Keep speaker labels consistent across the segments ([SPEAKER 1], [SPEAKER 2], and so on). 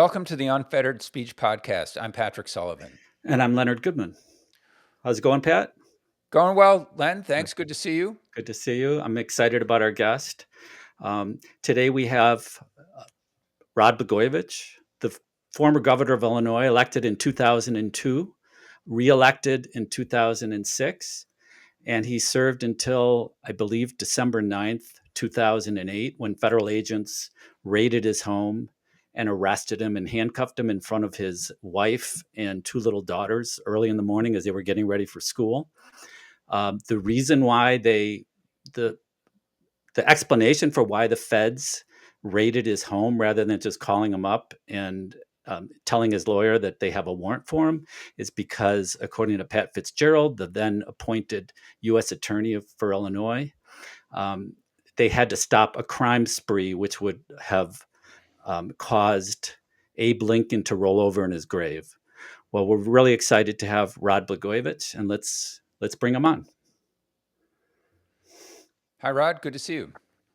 [SPEAKER 1] Welcome to the Unfettered Speech Podcast. I'm Patrick Sullivan.
[SPEAKER 2] And I'm Leonard Goodman. How's it going, Pat?
[SPEAKER 1] Going well, Len. Thanks. Good to see you.
[SPEAKER 2] Good to see you. I'm excited about our guest. Today we have Rod Blagojevich, the former governor of Illinois, elected in 2002, reelected in 2006, and he served until, I believe, December 9th, 2008, when federal agents raided his home and arrested him and handcuffed him in front of his wife and two little daughters early in the morning as they were getting ready for school. The reason why the explanation for why the feds raided his home rather than just calling him up and telling his lawyer that they have a warrant for him is because, according to Pat Fitzgerald, the then appointed U.S. attorney for Illinois, they had to stop a crime spree which would have caused Abe Lincoln to roll over in his grave. Well, we're really excited to have Rod Blagojevich, and let's bring him on.
[SPEAKER 1] Hi, Rod. Good to see you.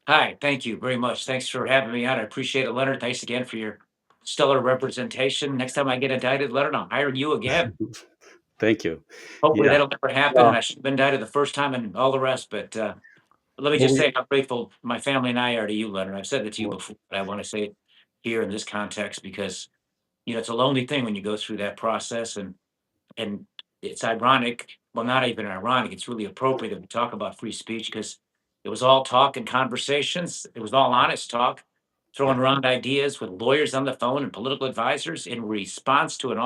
[SPEAKER 3] Hi, thank you very much. Thanks for having me on. I appreciate it, Leonard. Thanks again for your stellar representation. Next time I get indicted, Leonard, I'll hire you again.
[SPEAKER 2] Thank you.
[SPEAKER 3] Hopefully
[SPEAKER 2] Yeah.
[SPEAKER 3] that'll never happen.
[SPEAKER 2] Well-
[SPEAKER 3] And I should have been indicted the first time and all the rest. But let me just say how grateful my family and I are to you, Leonard. I've said it to you before, but I want to say it here in this context because it's a lonely thing when you go through that process, and it's ironic. Well, not even ironic. It's really appropriate that we talk about free speech because it was all talk and conversations. It was all honest talk, throwing around ideas with lawyers on the phone and political advisors in response to an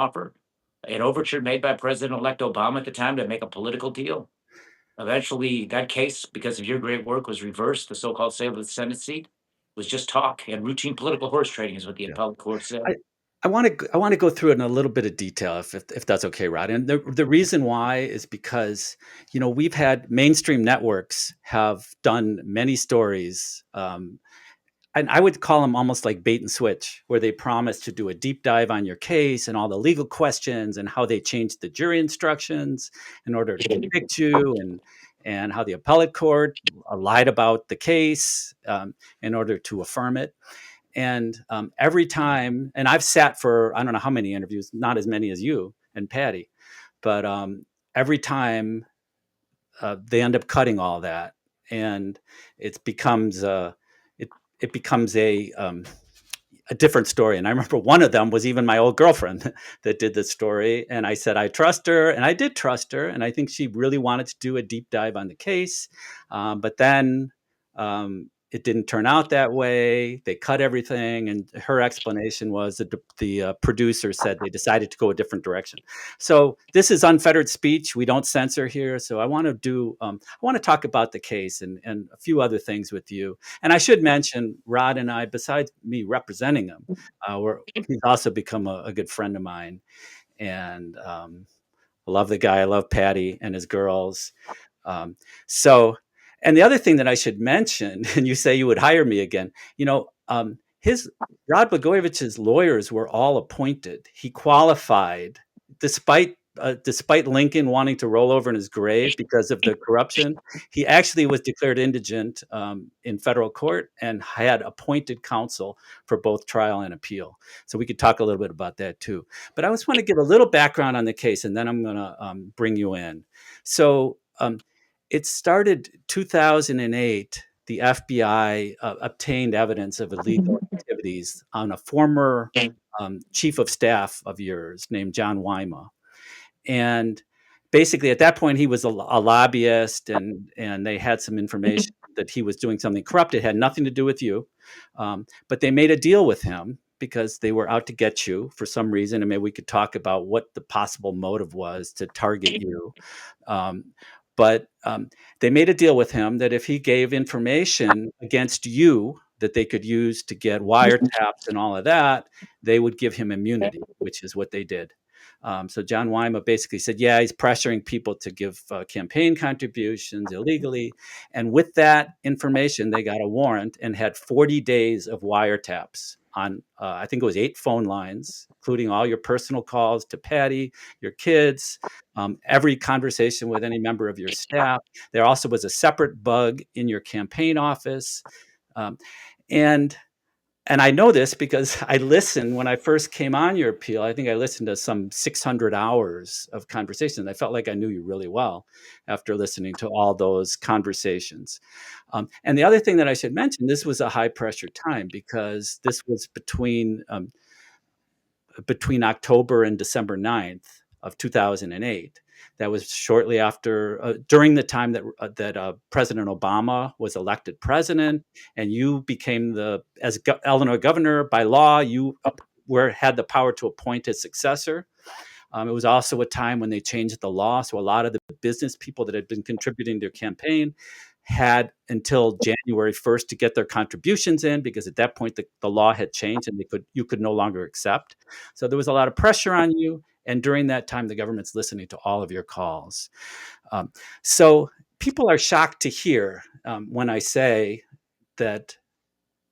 [SPEAKER 3] overture made by President-elect Obama at the time to make a political deal. Eventually, that case, because of your great work, was reversed. The so-called sale of the Senate seat was just talk and routine political horse trading, is what the appellate court said.
[SPEAKER 2] I want to go through it in a little bit of detail, if that's okay, Rod. And the reason why is because we've had mainstream networks have done many stories, and I would call them almost like bait and switch, where they promise to do a deep dive on your case and all the legal questions and how they changed the jury instructions in order to convict you, and how the appellate court lied about the case in order to affirm it. And every time, and I've sat for, I don't know how many interviews, not as many as you and Patty, but every time they end up cutting all that, and it becomes a different story. And I remember one of them was even my old girlfriend that did the story. And I said, I trust her. And I did trust her. And I think she really wanted to do a deep dive on the case. But then it didn't turn out that way. They cut everything. And her explanation was that the producer said they decided to go a different direction. So this is unfettered speech. We don't censor here. So I want to talk about the case and a few other things with you. And I should mention, Rod and I, besides me representing him, he's also become a good friend of mine. And I love the guy. I love Patty and his girls. And the other thing that I should mention, and you say you would hire me again, Rod Blagojevich's lawyers were all appointed. He qualified despite Lincoln wanting to roll over in his grave because of the corruption. He actually was declared indigent in federal court and had appointed counsel for both trial and appeal. So we could talk a little bit about that too. But I just want to give a little background on the case, and then I'm going to bring you in. So it started 2008. The FBI obtained evidence of illegal activities on a former chief of staff of yours named John Wyma. And basically, at that point, he was a lobbyist, and they had some information that he was doing something corrupt. It had nothing to do with you. But they made a deal with him because they were out to get you for some reason. And maybe we could talk about what the possible motive was to target you. But they made a deal with him that if he gave information against you that they could use to get wiretaps and all of that, they would give him immunity, which is what they did. So John Wyma basically said, yeah, he's pressuring people to give campaign contributions illegally. And with that information, they got a warrant and had 40 days of wiretaps on, I think it was 8 phone lines, including all your personal calls to Patty, your kids, every conversation with any member of your staff. There also was a separate bug in your campaign office. And and I know this because I listened when I first came on your appeal. I think I listened to some 600 hours of conversations. I felt like I knew you really well after listening to all those conversations. And the other thing that I should mention, this was a high pressure time because this was between October and December 9th of 2008. That was shortly after, during the time that President Obama was elected president, and you became as Illinois governor by law, you had the power to appoint his successor. It was also a time when they changed the law, so a lot of the business people that had been contributing to your campaign had until January 1st to get their contributions in, because at that point the law had changed and you could no longer accept. So there was a lot of pressure on you. And during that time, the government's listening to all of your calls. So people are shocked to hear when I say that,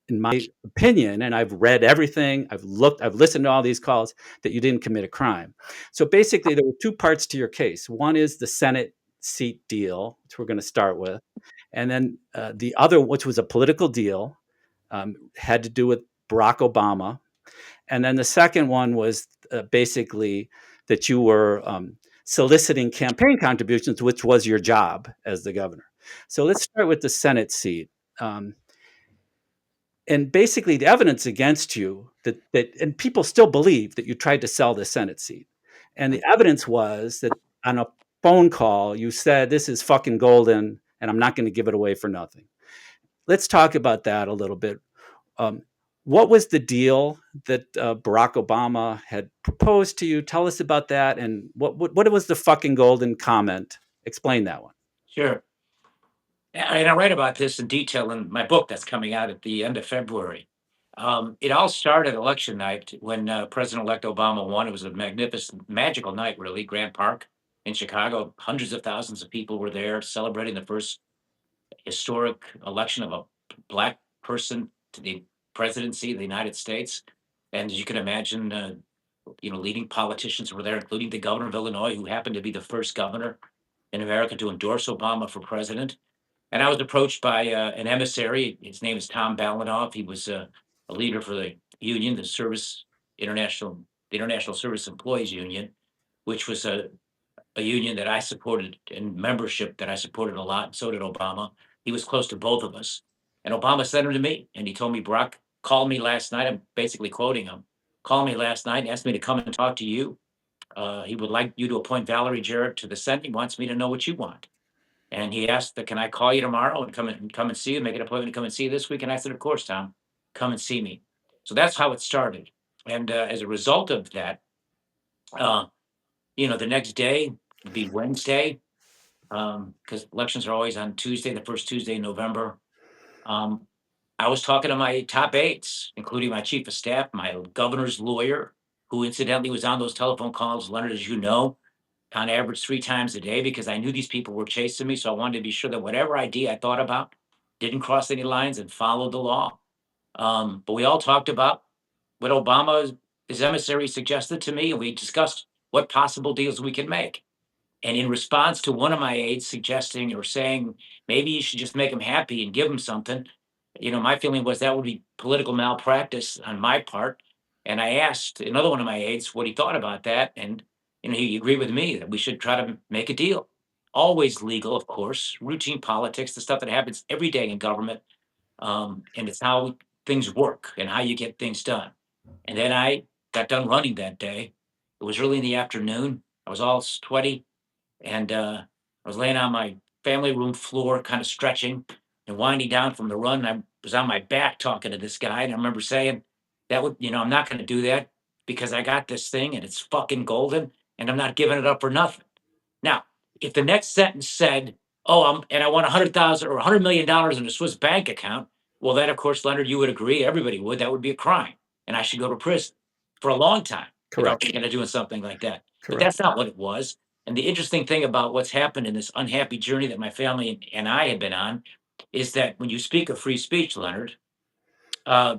[SPEAKER 2] in my opinion, and I've read everything, I've listened to all these calls, that you didn't commit a crime. So basically, there were two parts to your case. One is the Senate seat deal, which we're going to start with. And then the other, which was a political deal, had to do with Barack Obama. And then the second one was basically that you were soliciting campaign contributions, which was your job as the governor. So let's start with the Senate seat. And basically, the evidence against you and people still believe that you tried to sell the Senate seat. And the evidence was that on a phone call, you said, "This is fucking golden, and I'm not going to give it away for nothing." Let's talk about that a little bit. What was the deal that Barack Obama had proposed to you? Tell us about that. And what was the fucking golden comment? Explain that one.
[SPEAKER 3] Sure. And I write about this in detail in my book that's coming out at the end of February. It all started election night when President-elect Obama won. It was a magnificent, magical night, really. Grant Park in Chicago, hundreds of thousands of people were there celebrating the first historic election of a black person to the presidency of the United States. And as you can imagine, leading politicians were there, including the governor of Illinois, who happened to be the first governor in America to endorse Obama for president. And I was approached by an emissary. His name is Tom Balanoff. He was a leader for the union, the International Service Employees Union, which was a union that I supported and membership that I supported a lot. And so did Obama. He was close to both of us. And Obama sent him to me, and he told me, "Barack called me last night." I'm basically quoting him. Called me last night and asked me to come and talk to you. He would like you to appoint Valerie Jarrett to the Senate. He wants me to know what you want. And he asked that, "Can I call you tomorrow and come and see you, make an appointment to come and see you this week?" And I said, "Of course, Tom, come and see me." So that's how it started. And as a result of that, uh, the next day would be Wednesday, because elections are always on Tuesday, the first Tuesday in November. Um, I was talking to my top aides, including my chief of staff, my governor's lawyer, who incidentally was on those telephone calls, Leonard, as you know, on average 3 times a day, because I knew these people were chasing me. So I wanted to be sure that whatever idea I thought about didn't cross any lines and followed the law. But we all talked about what his emissary suggested to me, and we discussed what possible deals we could make. And in response to one of my aides suggesting or saying, maybe you should just make him happy and give him something, my feeling was that would be political malpractice on my part. And I asked another one of my aides what he thought about that. And, he agreed with me that we should try to make a deal. Always legal, of course, routine politics, the stuff that happens every day in government. And it's how things work and how you get things done. And then I got done running that day. It was early in the afternoon. I was all sweaty, and I was laying on my family room floor, kind of stretching and winding down from the run. I was on my back talking to this guy, and I remember saying, I'm not going to do that because I got this thing and it's fucking golden, and I'm not giving it up for nothing." Now, if the next sentence said, "Oh, and I want 100,000 or $100 million in a Swiss bank account," well, then of course, Leonard, you would agree, everybody would, that would be a crime, and I should go to prison for a long time if I was
[SPEAKER 2] Correct.
[SPEAKER 3] going to do something like that. But
[SPEAKER 2] Correct.
[SPEAKER 3] that's not what it was. And the interesting thing about what's happened in this unhappy journey that my family and I had been on is that when you speak of free speech, Leonard, uh,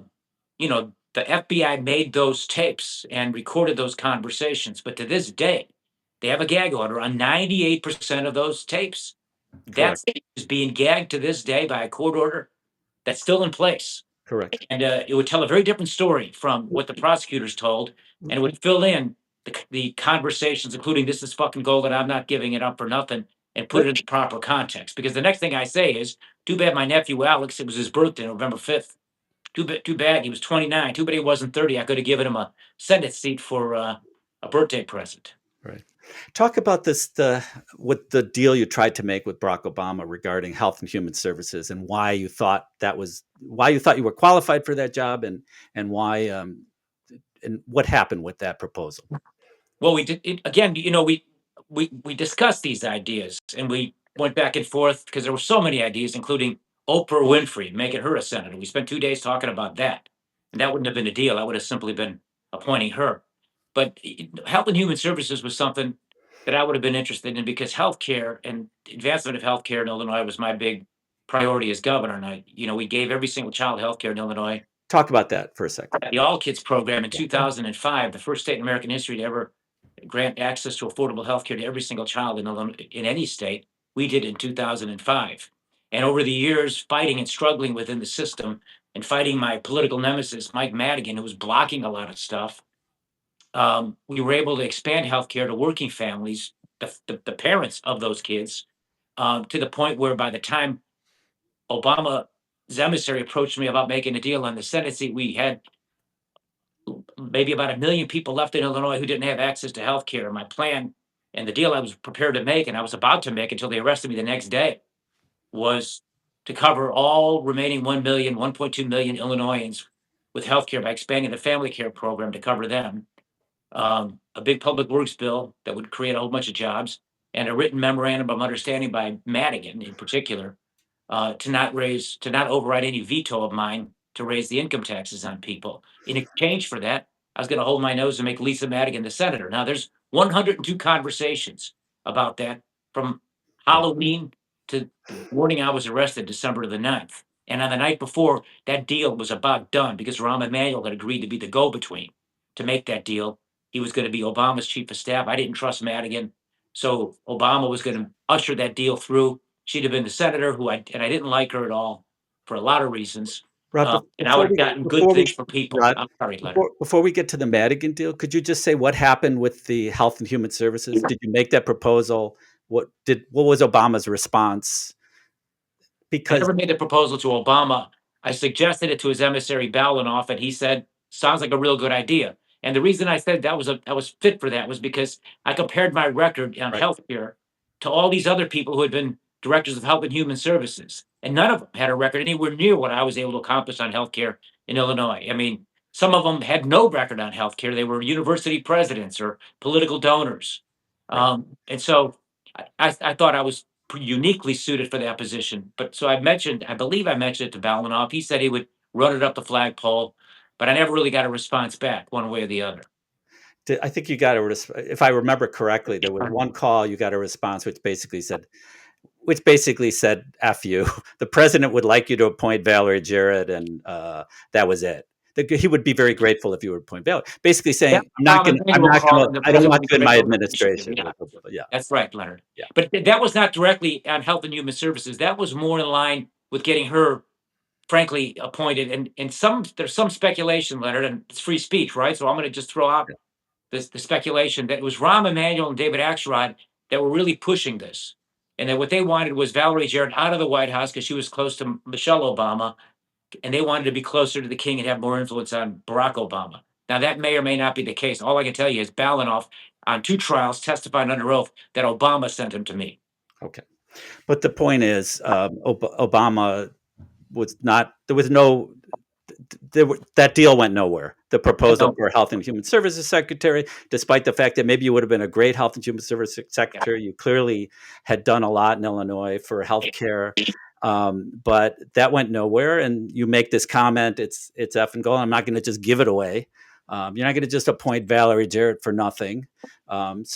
[SPEAKER 3] the FBI made those tapes and recorded those conversations. But to this day, they have a gag order on 98% of those tapes. That
[SPEAKER 2] Correct.
[SPEAKER 3] tape is being gagged to this day by a court order that's still in place.
[SPEAKER 2] Correct.
[SPEAKER 3] And it would tell a very different story from what the prosecutors told, and it would fill in the conversations, including "this is fucking gold and I'm not giving it up for nothing," and put it in the proper context. Because the next thing I say is, "Too bad my nephew Alex. It was his birthday, November 5th. Too bad he was 29. Too bad he wasn't 30. I could have given him a Senate seat for a birthday present."
[SPEAKER 2] Right. Talk about what the deal you tried to make with Barack Obama regarding Health and Human Services, and why you thought you were qualified for that job, and why and what happened with that proposal.
[SPEAKER 3] Well, we did it again. We discussed these ideas and we went back and forth because there were so many ideas, including Oprah Winfrey making her a senator. We spent 2 days talking about that, and that wouldn't have been a deal. I would have simply been appointing her. But Health and Human Services was something that I would have been interested in because healthcare and advancement of healthcare in Illinois was my big priority as governor. And we gave every single child healthcare in Illinois.
[SPEAKER 2] Talk about that for a second.
[SPEAKER 3] The All Kids program in 2005, the first state in American history to ever grant access to affordable health care to every single child in any state. We did in 2005. And over the years, fighting and struggling within the system and fighting my political nemesis, Mike Madigan, who was blocking a lot of stuff, we were able to expand healthcare to working families, the parents of those kids, to the point where by the time Obama's emissary approached me about making a deal on the Senate seat, we had maybe about 1 million people left in Illinois who didn't have access to health care. My plan and the deal I was prepared to make and I was about to make until they arrested me the next day was to cover all remaining 1 million, 1.2 million Illinoisans with health care by expanding the family care program to cover them. A big public works bill that would create a whole bunch of jobs, and a written memorandum of understanding by Madigan in particular to not override any veto of mine to raise the income taxes on people. In exchange for that, I was going to hold my nose and make Lisa Madigan the senator. Now, there's 102 conversations about that from Halloween to the morning I was arrested, December the 9th. And on the night before, that deal was about done because Rahm Emanuel had agreed to be the go between to make that deal. He was going to be Obama's chief of staff. I didn't trust Madigan. So Obama was going to usher that deal through. She'd have been the senator I didn't like her at all for a lot of reasons.
[SPEAKER 2] Rod,
[SPEAKER 3] And I would have gotten good things for people.
[SPEAKER 2] Rod,
[SPEAKER 3] I'm sorry, Leonard.
[SPEAKER 2] before we get to the Madigan deal, could you just say what happened with the Health and Human Services? Did you make that proposal? What was Obama's response?
[SPEAKER 3] I
[SPEAKER 2] Because
[SPEAKER 3] never made the proposal to Obama. I suggested it to his emissary Balanoff, and he said, "Sounds like a real good idea." And the reason I said I was fit for that was because I compared my record on
[SPEAKER 2] Right.
[SPEAKER 3] healthcare to all these other people who had been directors of Health and Human Services, and none of them had a record anywhere near what I was able to accomplish on healthcare in Illinois. I mean, some of them had no record on healthcare. They were university presidents or political donors.
[SPEAKER 2] Right.
[SPEAKER 3] And so I thought I was uniquely suited for that position. But so I believe I mentioned it to Balanoff. He said he would run it up the flagpole, but I never really got a response back one way or the other.
[SPEAKER 2] I think you got if I remember correctly, there was one call you got a response which basically said, "F you." The president would like you to appoint Valerie Jarrett, and that was it. He would be very grateful if you would appoint Valerie. Basically saying, "I'm not going. I don't want you in my administration."
[SPEAKER 3] Yeah,
[SPEAKER 2] Yeah,
[SPEAKER 3] that's right, Leonard.
[SPEAKER 2] yeah.
[SPEAKER 3] But that was not directly on Health and Human Services. That was more in line with getting her, frankly, appointed. And there's some speculation, Leonard, and it's free speech, right? So I'm going to just throw out the speculation that it was Rahm Emanuel and David Axelrod that were really pushing this. And that what they wanted was Valerie Jarrett out of the White House because she was close to Michelle Obama, and they wanted to be closer to the king and have more influence on Barack Obama. Now, that may or may not be the case. All I can tell you is Balanoff, on 2 trials, testified under oath that Obama sent him to me.
[SPEAKER 2] Okay, but the point is, Obama was not. There was no. That deal went nowhere. The proposal for Health and Human Services Secretary, despite the fact that maybe you would have been a great Health and Human Services Secretary, you clearly had done a lot in Illinois for healthcare, but that went nowhere. And you make this comment: "It's F and go. I'm not going to just give it away. You're not going to just appoint Valerie Jarrett for nothing." And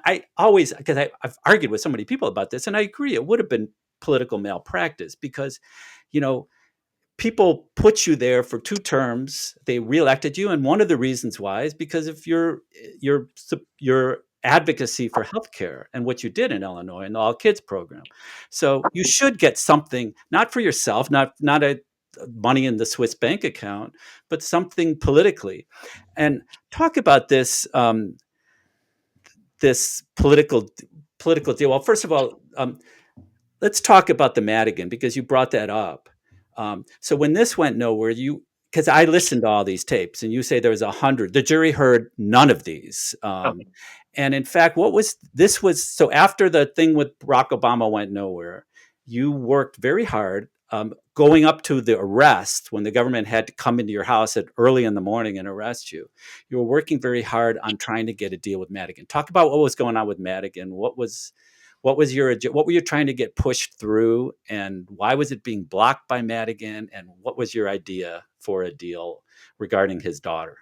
[SPEAKER 2] I always, because I've argued with so many people about this, and I agree, it would have been political malpractice because, people put you there for 2 terms. They reelected you, and one of the reasons why is because of your advocacy for healthcare and what you did in Illinois and the All Kids program. So you should get something, not for yourself, not money in the Swiss bank account, but something politically. And talk about this this political deal. Well, first of all, let's talk about the Madigan because you brought that up. So when this went nowhere, because I listened to all these tapes, and you say there was 100. The jury heard none of these. And in fact, this was so after the thing with Barack Obama went nowhere, you worked very hard going up to the arrest when the government had to come into your house at early in the morning and arrest you. You were working very hard on trying to get a deal with Madigan. Talk about what was going on with Madigan. What were you trying to get pushed through, and why was it being blocked by Madigan, and what was your idea for a deal regarding his daughter?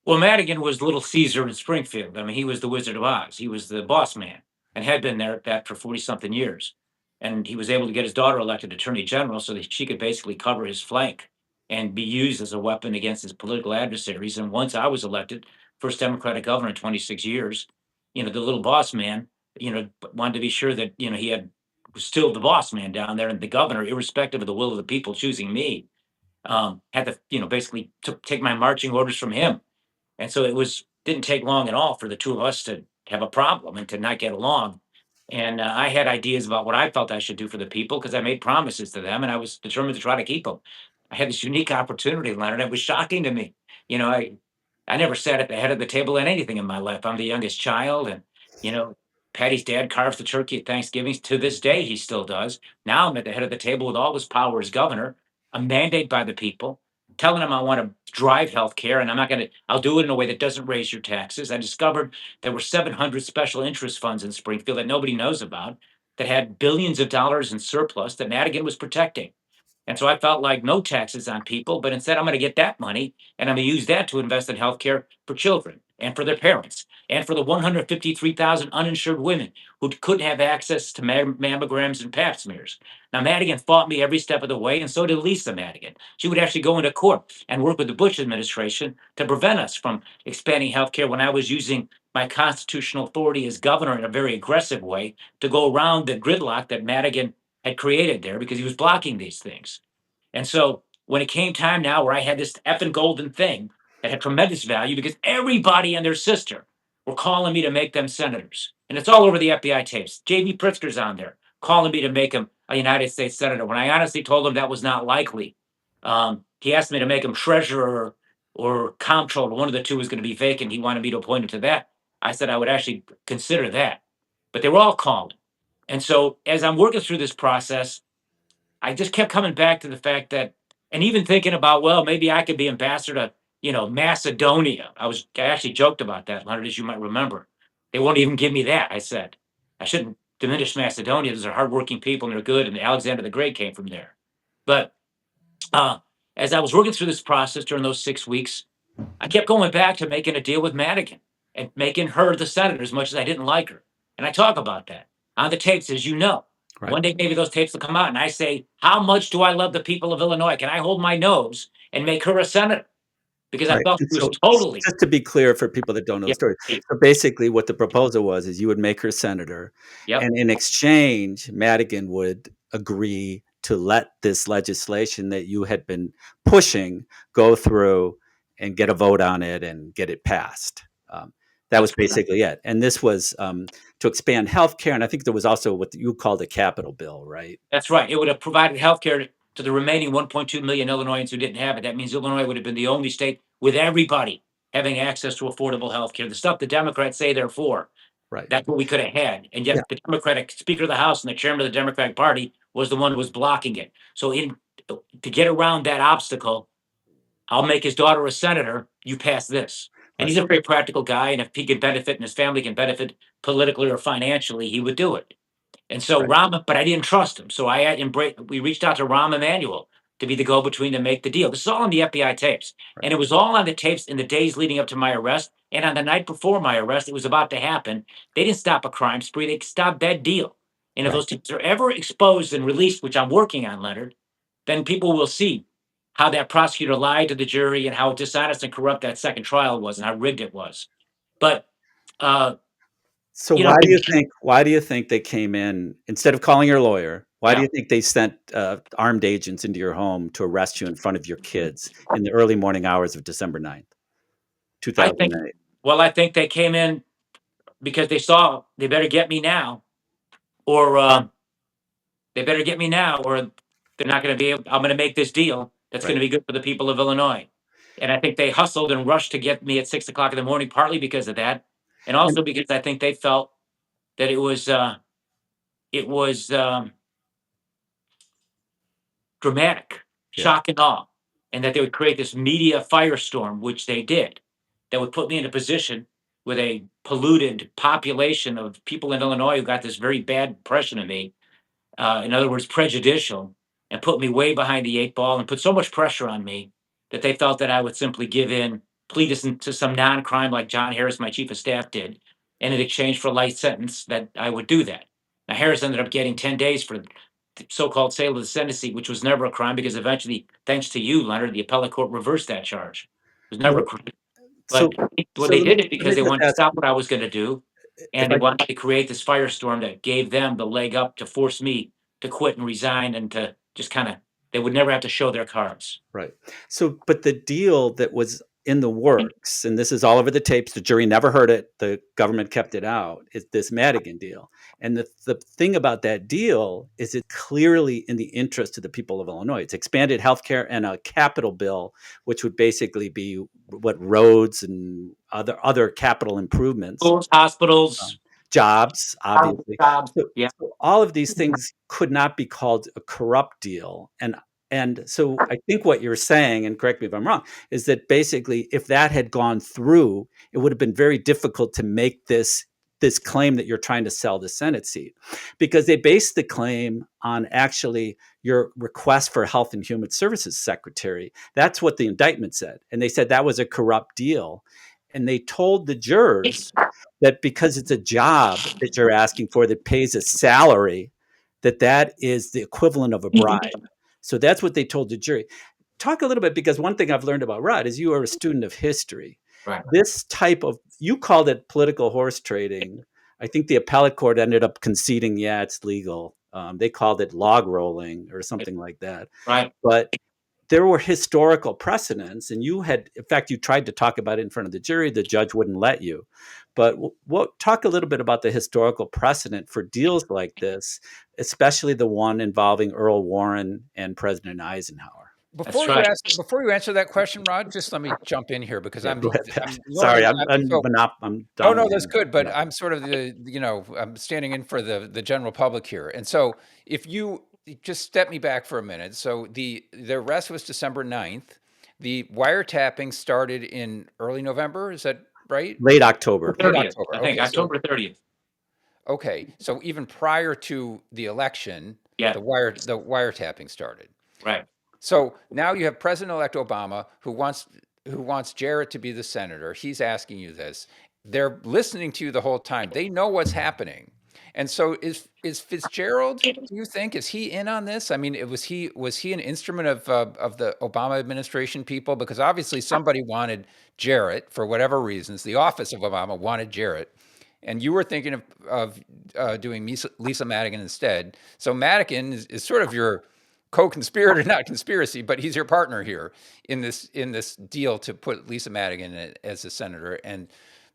[SPEAKER 3] Well, Madigan was Little Caesar in Springfield. I mean, he was the Wizard of Oz. He was the boss man and had been there at that for 40 something years. And he was able to get his daughter elected attorney general so that she could basically cover his flank and be used as a weapon against his political adversaries. And once I was elected, first Democratic governor in 26 years, the little boss man, wanted to be sure that, he was still the boss man down there, and the governor, irrespective of the will of the people choosing me, had to, basically take my marching orders from him. And so didn't take long at all for the two of us to have a problem and to not get along. And I had ideas about what I felt I should do for the people because I made promises to them and I was determined to try to keep them. I had this unique opportunity, Leonard. It was shocking to me. You know, I I never sat at the head of the table at anything in my life. I'm the youngest child, and you know, Patty's dad carves the turkey at Thanksgiving. To this day, he still does. Now I'm at the head of the table with all this power as governor. I'm mandated by the people, telling them I want to drive healthcare, and I'm not going to. I'll do it in a way that doesn't raise your taxes. I discovered there were 700 special interest funds in Springfield that nobody knows about that had billions of dollars in surplus that Madigan was protecting. And so I felt like no taxes on people, but instead I'm going to get that money and I'm going to use that to invest in healthcare for children and for their parents and for the 153,000 uninsured women who couldn't have access to mammograms and pap smears. Now, Madigan fought me every step of the way, and so did Lisa Madigan. She would actually go into court and work with the Bush administration to prevent us from expanding healthcare when I was using my constitutional authority as governor in a very aggressive way to go around the gridlock that Madigan had created there because he was blocking these things. And so when it came time now where I had this effing golden thing that had tremendous value because everybody and their sister were calling me to make them senators. And it's all over the FBI tapes. J.B. Pritzker's on there calling me to make him a United States senator when I honestly told him that was not likely. He asked me to make him treasurer or comptroller. One of the two was going to be vacant. He wanted me to appoint him to that. I said I would actually consider that. But they were all calling. And so as I'm working through this process, I just kept coming back to the fact that, and even thinking about, well, maybe I could be ambassador to, Macedonia. I actually joked about that, Leonard, as you might remember. They won't even give me that. I said, I shouldn't diminish Macedonia. Those are hardworking people and they're good. And Alexander the Great came from there. But uh, as I was working through this process during those 6 weeks, I kept going back to making a deal with Madigan and making her the senator as much as I didn't like her. And I talk about that on the tapes, as you know.
[SPEAKER 2] Right.
[SPEAKER 3] One day, maybe those tapes will come out, and I say, how much do I love the people of Illinois? Can I hold my nose and make her a senator? Because I
[SPEAKER 2] Right.
[SPEAKER 3] felt
[SPEAKER 2] And
[SPEAKER 3] she was
[SPEAKER 2] so
[SPEAKER 3] totally.
[SPEAKER 2] just to be clear for people that don't know the
[SPEAKER 3] Yeah,
[SPEAKER 2] story. So basically what the proposal was is you would make her senator,
[SPEAKER 3] yep,
[SPEAKER 2] and in exchange, Madigan would agree to let this legislation that you had been pushing go through and get a vote on it and get it passed. That was
[SPEAKER 3] that's right.
[SPEAKER 2] basically it. And this was to expand healthcare. And I think there was also what you called a capital bill, right?
[SPEAKER 3] That's right. It would have provided health care to the remaining 1.2 million Illinoisans who didn't have it. That means Illinois would have been the only state with everybody having access to affordable health care. The stuff the Democrats say they're for.
[SPEAKER 2] Right.
[SPEAKER 3] That's what we could have had. And
[SPEAKER 2] Yeah.
[SPEAKER 3] yet the Democratic Speaker of the House and the chairman of the Democratic Party was the one who was blocking it. So to get around that obstacle, I'll make his daughter a senator. You pass this. And
[SPEAKER 2] Right.
[SPEAKER 3] he's a very practical guy. And if he can benefit and his family can benefit politically or financially, he would do it. And so
[SPEAKER 2] Right.
[SPEAKER 3] but I didn't trust him. So we reached out to Rahm Emanuel to be the go-between to make the deal. This is all on the FBI tapes.
[SPEAKER 2] Right.
[SPEAKER 3] And it was all on the tapes in the days leading up to my arrest. And on the night before my arrest, it was about to happen. They didn't stop a crime spree. They stopped that deal. And if
[SPEAKER 2] Right.
[SPEAKER 3] those tapes are ever exposed and released, which I'm working on, Leonard, then people will see how that prosecutor lied to the jury and how dishonest and corrupt that second trial was and how rigged it was. But, uh,
[SPEAKER 2] So
[SPEAKER 3] you know,
[SPEAKER 2] why do you think they came in instead of calling your lawyer? Why do
[SPEAKER 3] Yeah.
[SPEAKER 2] you think they sent armed agents into your home to arrest you in front of your kids in the early morning hours of December 9th,
[SPEAKER 3] I think
[SPEAKER 2] 2008?
[SPEAKER 3] well, I think they came in because they saw they better get me now, or they better get me now, or they're not going to be able. I'm going to make this deal that's going
[SPEAKER 2] Right.
[SPEAKER 3] to be good for the people of Illinois. And I think they hustled and rushed to get me at 6 o'clock in the morning, partly because of that, and
[SPEAKER 2] And
[SPEAKER 3] also because I think they felt that it was dramatic,
[SPEAKER 2] yeah,
[SPEAKER 3] shock and awe, and that they would create this media firestorm, which they did, that would put me in a position with a polluted population of people in Illinois who got this very bad impression of me, in other words, prejudicial, and put me way behind the eight ball and put so much pressure on me that they felt that I would simply give in, plead to some non crime like John Harris, my chief of staff, did. And in exchange for a light sentence, that I would do that. Now, Harris ended up getting 10 days for the so called sale of the Senate seat, which was never a crime because eventually, thanks to you, Leonard, the appellate court reversed that charge. It was never a
[SPEAKER 2] well,
[SPEAKER 3] crime.
[SPEAKER 2] so
[SPEAKER 3] But well, they did it
[SPEAKER 2] let me
[SPEAKER 3] because they
[SPEAKER 2] just
[SPEAKER 3] wanted to
[SPEAKER 2] ask
[SPEAKER 3] stop what I was going to do,
[SPEAKER 2] if
[SPEAKER 3] and they
[SPEAKER 2] I
[SPEAKER 3] wanted to create this firestorm that gave them the leg up to force me to quit and resign and to just kind of they would never have to show their cards.
[SPEAKER 2] right. So, but the deal that was in the works, and this is all over the tapes, the jury never heard it, the government kept it out, is this Madigan deal. And the thing about that deal is it's clearly in the interest of the people of Illinois. It's expanded healthcare and a capital bill, which would basically be what roads and other capital improvements,
[SPEAKER 3] Schools, hospitals,
[SPEAKER 2] jobs,
[SPEAKER 3] housing,
[SPEAKER 2] obviously.
[SPEAKER 3] jobs.
[SPEAKER 2] So,
[SPEAKER 3] Yeah.
[SPEAKER 2] so all of these things could not be called a corrupt deal. And so I think what you're saying, and correct me if I'm wrong, is that basically if that had gone through, it would have been very difficult to make this claim that you're trying to sell the Senate seat, because they based the claim on actually your request for Health and Human Services Secretary. That's what the indictment said. And they said that was a corrupt deal. And they told the jurors that because it's a job that you're asking for that pays a salary, that is the equivalent of a bribe. So that's what they told the jury. Talk a little bit, because one thing I've learned about Rod is you are a student of history.
[SPEAKER 3] Right.
[SPEAKER 2] This type of, you called it political horse trading. I think the appellate court ended up conceding, yeah, it's legal. They called it log rolling or something like that.
[SPEAKER 3] Right.
[SPEAKER 2] But there were historical precedents, and you had, in fact, you tried to talk about it in front of the jury. The judge wouldn't let you. But talk a little bit about the historical precedent for deals like this, especially the one involving Earl Warren and President Eisenhower.
[SPEAKER 3] That's right.
[SPEAKER 1] Before you answer that question, Rod, just let me jump in here because
[SPEAKER 2] Yeah, go ahead,
[SPEAKER 1] I'm
[SPEAKER 2] Pat.
[SPEAKER 1] normally
[SPEAKER 2] Sorry,
[SPEAKER 1] so
[SPEAKER 2] I'm
[SPEAKER 1] oh no, that's
[SPEAKER 2] dominating.
[SPEAKER 1] good, but
[SPEAKER 2] Yeah.
[SPEAKER 1] I'm sort of I'm standing in for the general public here. And so if you just step me back for a minute. So the arrest was December 9th. The wiretapping started in early November, is that right?
[SPEAKER 2] Late October.
[SPEAKER 1] Late
[SPEAKER 3] 30th, I
[SPEAKER 1] October.
[SPEAKER 3] think, October 30th.
[SPEAKER 1] Okay. So even prior to the election,
[SPEAKER 3] Yeah.
[SPEAKER 1] the wiretapping started.
[SPEAKER 3] Right.
[SPEAKER 1] So now you have President-elect Obama who wants Jarrett to be the senator. He's asking you this. They're listening to you the whole time. They know what's happening. And so is Fitzgerald, do you think, is he in on this? I mean, was he an instrument of the Obama administration people? Because obviously somebody wanted Jarrett for whatever reasons. The office of Obama wanted Jarrett. And you were thinking of doing Lisa Madigan instead. So Madigan is sort of your co-conspirator, not conspiracy, but he's your partner here in this deal to put Lisa Madigan as a senator. And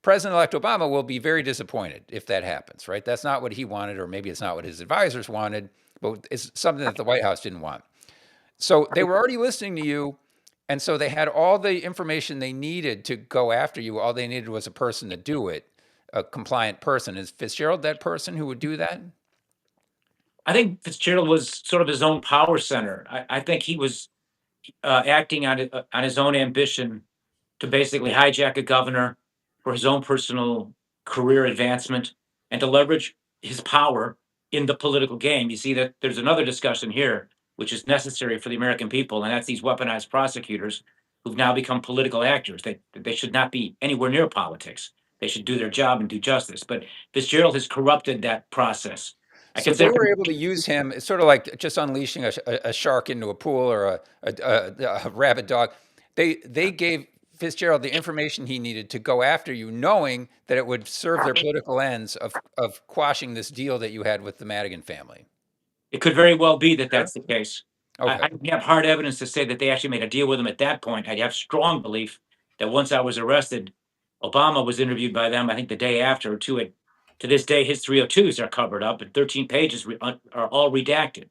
[SPEAKER 1] President-elect Obama will be very disappointed if that happens, right? That's not what he wanted, or maybe it's not what his advisors wanted, but it's something that the White House didn't want. So they were already listening to you, and so they had all the information they needed to go after you. All they needed was a person to do it, a compliant person. Is Fitzgerald that person who would do that?
[SPEAKER 3] I think Fitzgerald was sort of his own power center. I think he was acting on his own ambition to basically hijack a governor for his own personal career advancement and to leverage his power in the political game. You see that there's another discussion here, which is necessary for the American people, and that's these weaponized prosecutors who've now become political actors. They should not be anywhere near politics. They should do their job and do justice. But Fitzgerald has corrupted that process. I
[SPEAKER 1] So they
[SPEAKER 3] consider
[SPEAKER 1] were able to use him. It's sort of like just unleashing a shark into a pool or a rabid dog. They gave Fitzgerald the information he needed to go after you, knowing that it would serve their political ends of quashing this deal that you had with the Madigan family.
[SPEAKER 3] It could very well be that that's the case.
[SPEAKER 1] Okay.
[SPEAKER 3] I don't have hard evidence to say that they actually made a deal with him at that point. I have strong belief that once I was arrested, Obama was interviewed by them, I think the day after or two. To this day, his 302s are covered up and 13 pages are all redacted.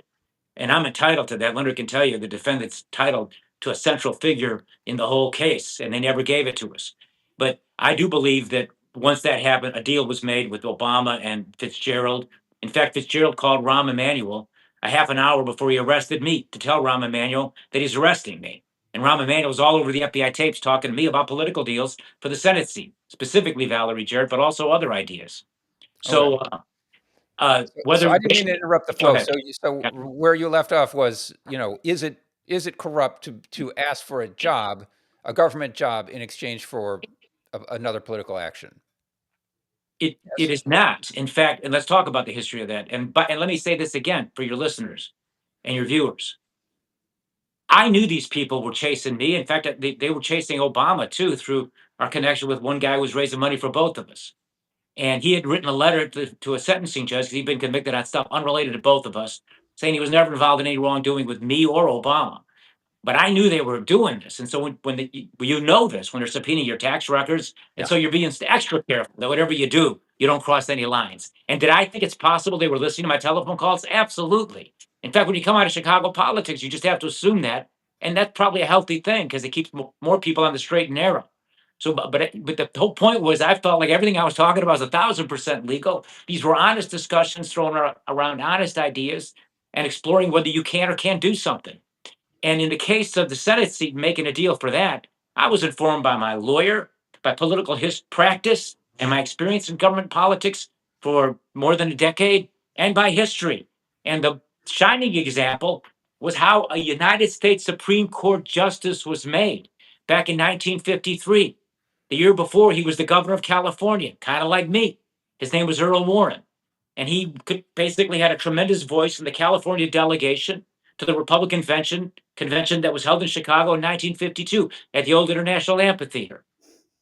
[SPEAKER 3] And I'm entitled to that. Leonard can tell you the defendant's entitled to a central figure in the whole case, and they never gave it to us. But I do believe that once that happened, a deal was made with Obama and Fitzgerald. In fact, Fitzgerald called Rahm Emanuel a half an hour before he arrested me to tell Rahm Emanuel that he's arresting me. And Rahm Emanuel was all over the FBI tapes talking to me about political deals for the Senate seat, specifically Valerie Jarrett, but also other ideas. So,
[SPEAKER 1] So I didn't mean to interrupt the
[SPEAKER 3] Go
[SPEAKER 1] flow.
[SPEAKER 3] ahead.
[SPEAKER 1] So
[SPEAKER 3] Yeah.
[SPEAKER 1] where you left off was, is it corrupt to ask for a job, a government job, in exchange for another political action?
[SPEAKER 3] It
[SPEAKER 1] Yes.
[SPEAKER 3] is not. In fact, and let's talk about the history of that. And let me say this again for your listeners and your viewers. I knew these people were chasing me. In fact, they were chasing Obama too through our connection with one guy who was raising money for both of us. And he had written a letter to a sentencing judge because he'd been convicted on stuff unrelated to both of us, saying he was never involved in any wrongdoing with me or Obama. But I knew they were doing this. And so you know this, when they're subpoenaing your tax records. And
[SPEAKER 1] Yeah.
[SPEAKER 3] so you're being extra careful that whatever you do, you don't cross any lines. And did I think it's possible they were listening to my telephone calls? Absolutely. In fact, when you come out of Chicago politics, you just have to assume that. And that's probably a healthy thing because it keeps more people on the straight and narrow. So, but the whole point was I felt like everything I was talking about was 1,000% legal. These were honest discussions thrown around honest ideas and exploring whether you can or can't do something. And in the case of the Senate seat, making a deal for that, I was informed by my lawyer, by political practice, and my experience in government politics for more than a decade, and by history. And the shining example was how a United States Supreme Court justice was made back in 1953. The year before, he was the governor of California, kind of like me. His name was Earl Warren. And he basically had a tremendous voice in the California delegation to the Republican convention that was held in Chicago in 1952 at the old International Amphitheater.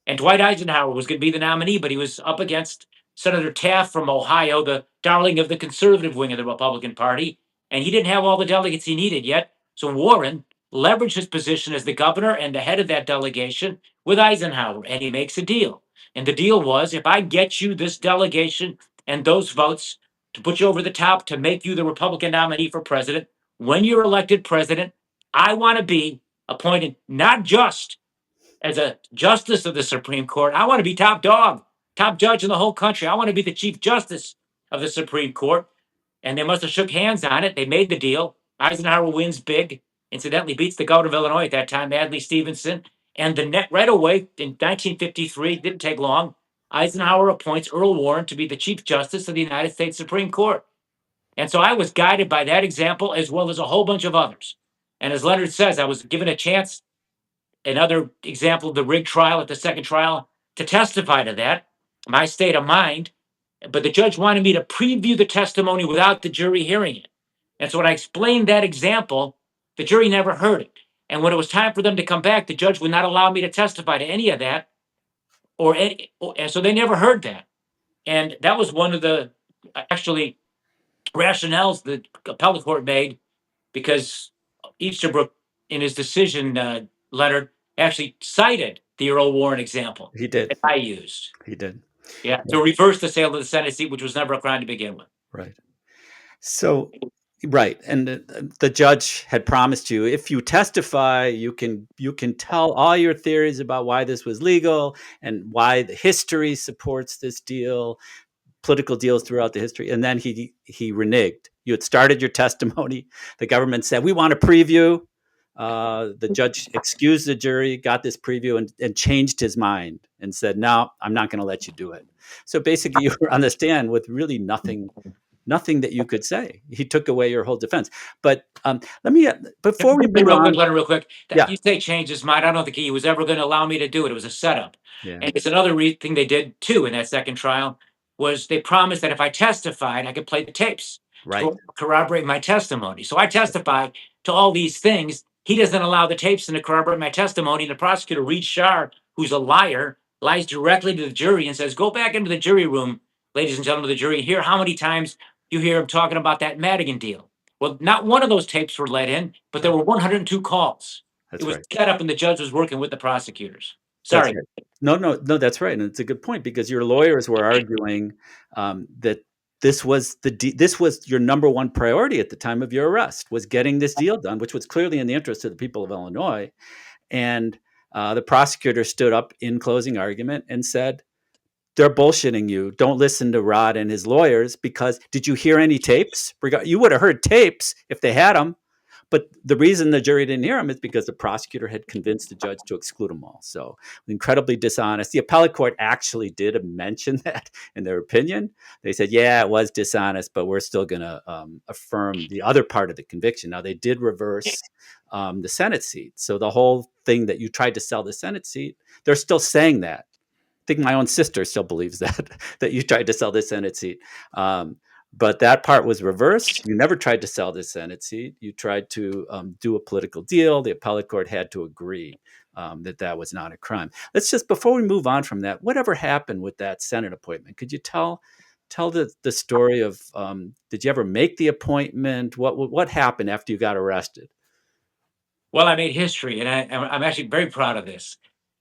[SPEAKER 3] And Dwight Eisenhower was going to be the nominee, but he was up against Senator Taft from Ohio, the darling of the conservative wing of the Republican Party. And he didn't have all the delegates he needed yet. So Warren leveraged his position as the governor and the head of that delegation with Eisenhower, and he makes a deal. And the deal was, if I get you this delegation and those votes to put you over the top to make you the Republican nominee for president, when you're elected president, I want to be appointed not just as a justice of the Supreme Court. I want to be top dog, top judge in the whole country. I want to be the chief justice of the Supreme Court. And they must have shook hands on it. They made the deal. Eisenhower wins big. Incidentally, beats the governor of Illinois at that time, Adlai Stevenson. And the net right away in 1953, didn't take long. Eisenhower appoints Earl Warren to be the chief justice of the United States Supreme Court. And so I was guided by that example as well as a whole bunch of others. And as Leonard says, I was given a chance, another example of the rigged trial at the second trial, to testify to that, my state of mind. But the judge wanted me to preview the testimony without the jury hearing it. And so when I explained that example, the jury never heard it. And when it was time for them to come back, the judge would not allow me to testify to any of that. And so they never heard that. And that was one of the actually rationales the appellate court made, because Easterbrook, in his decision, Leonard, actually cited the Earl Warren example
[SPEAKER 2] He did.
[SPEAKER 3] that I used.
[SPEAKER 2] He did.
[SPEAKER 3] Yeah, to reverse the sale of the Senate seat, which was never a crime to begin with.
[SPEAKER 2] Right. So, right, and the judge had promised you, if you testify, you can tell all your theories about why this was legal and why the history supports this deal, political deals throughout the history. And then he reneged. You had started your testimony. The government said, we want a preview. The judge excused the jury, got this preview, and changed his mind and said, no, I'm not going to let you do it. So basically, you were on the stand with really nothing that you could say. He took away your whole defense. But let me, before we move on.
[SPEAKER 3] Leonard, real quick.
[SPEAKER 2] Yeah.
[SPEAKER 3] You say change his mind. I don't think he was ever going to allow me to do it. It was a setup.
[SPEAKER 2] Yeah.
[SPEAKER 3] And it's another thing they did, too, in that second trial, was they promised that if I testified, I could play the tapes to corroborate my testimony. So I testified to all these things. He doesn't allow the tapes to corroborate my testimony. And the prosecutor, Reed Shar, who's a liar, lies directly to the jury and says, go back into the jury room, ladies and gentlemen of the jury, hear how many times you hear him talking about that Madigan deal. Well, not one of those tapes were let in, but there were 102 calls. It
[SPEAKER 2] That's
[SPEAKER 3] was
[SPEAKER 2] right.
[SPEAKER 3] set up and the judge was working with the prosecutors.
[SPEAKER 2] That's
[SPEAKER 3] Sorry.
[SPEAKER 2] right. No, that's right, and it's a good point because your lawyers were arguing that this was your number one priority at the time of your arrest, was getting this deal done, which was clearly in the interest of the people of Illinois. And the prosecutor stood up in closing argument and said, "They're bullshitting you. Don't listen to Rod and his lawyers because did you hear any tapes? You would have heard tapes if they had them." But the reason the jury didn't hear him is because the prosecutor had convinced the judge to exclude them all. So incredibly dishonest. The appellate court actually did mention that in their opinion. They said, yeah, it was dishonest, but we're still going to affirm the other part of the conviction. Now, they did reverse the Senate seat. So the whole thing that you tried to sell the Senate seat, they're still saying that. I think my own sister still believes that you tried to sell the Senate seat. But that part was reversed. You never tried to sell the Senate seat. You tried to do a political deal. The appellate court had to agree that was not a crime. Let's just, before we move on from that, whatever happened with that Senate appointment? Could you tell the story of, did you ever make the appointment? What happened after you got arrested?
[SPEAKER 3] Well, I made history, and I'm actually very proud of this.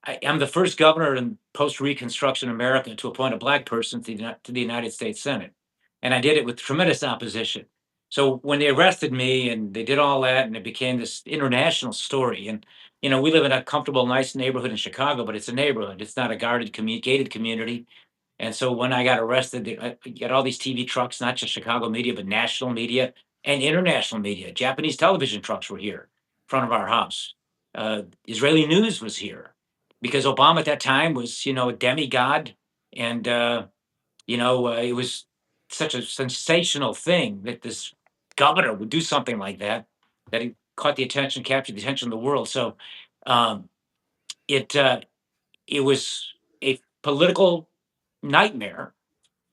[SPEAKER 3] I'm the first governor in post-Reconstruction America to appoint a Black person to the United States Senate. And I did it with tremendous opposition. So when they arrested me and they did all that, and it became this international story. And, we live in a comfortable, nice neighborhood in Chicago, but it's a neighborhood. It's not a gated community. And so when I got arrested, you got all these TV trucks, not just Chicago media, but national media and international media. Japanese television trucks were here in front of our house. Israeli news was here because Obama at that time was, a demigod. And, it was such a sensational thing that this governor would do something like that, that he captured the attention of the world. So um, it, uh, it was a political nightmare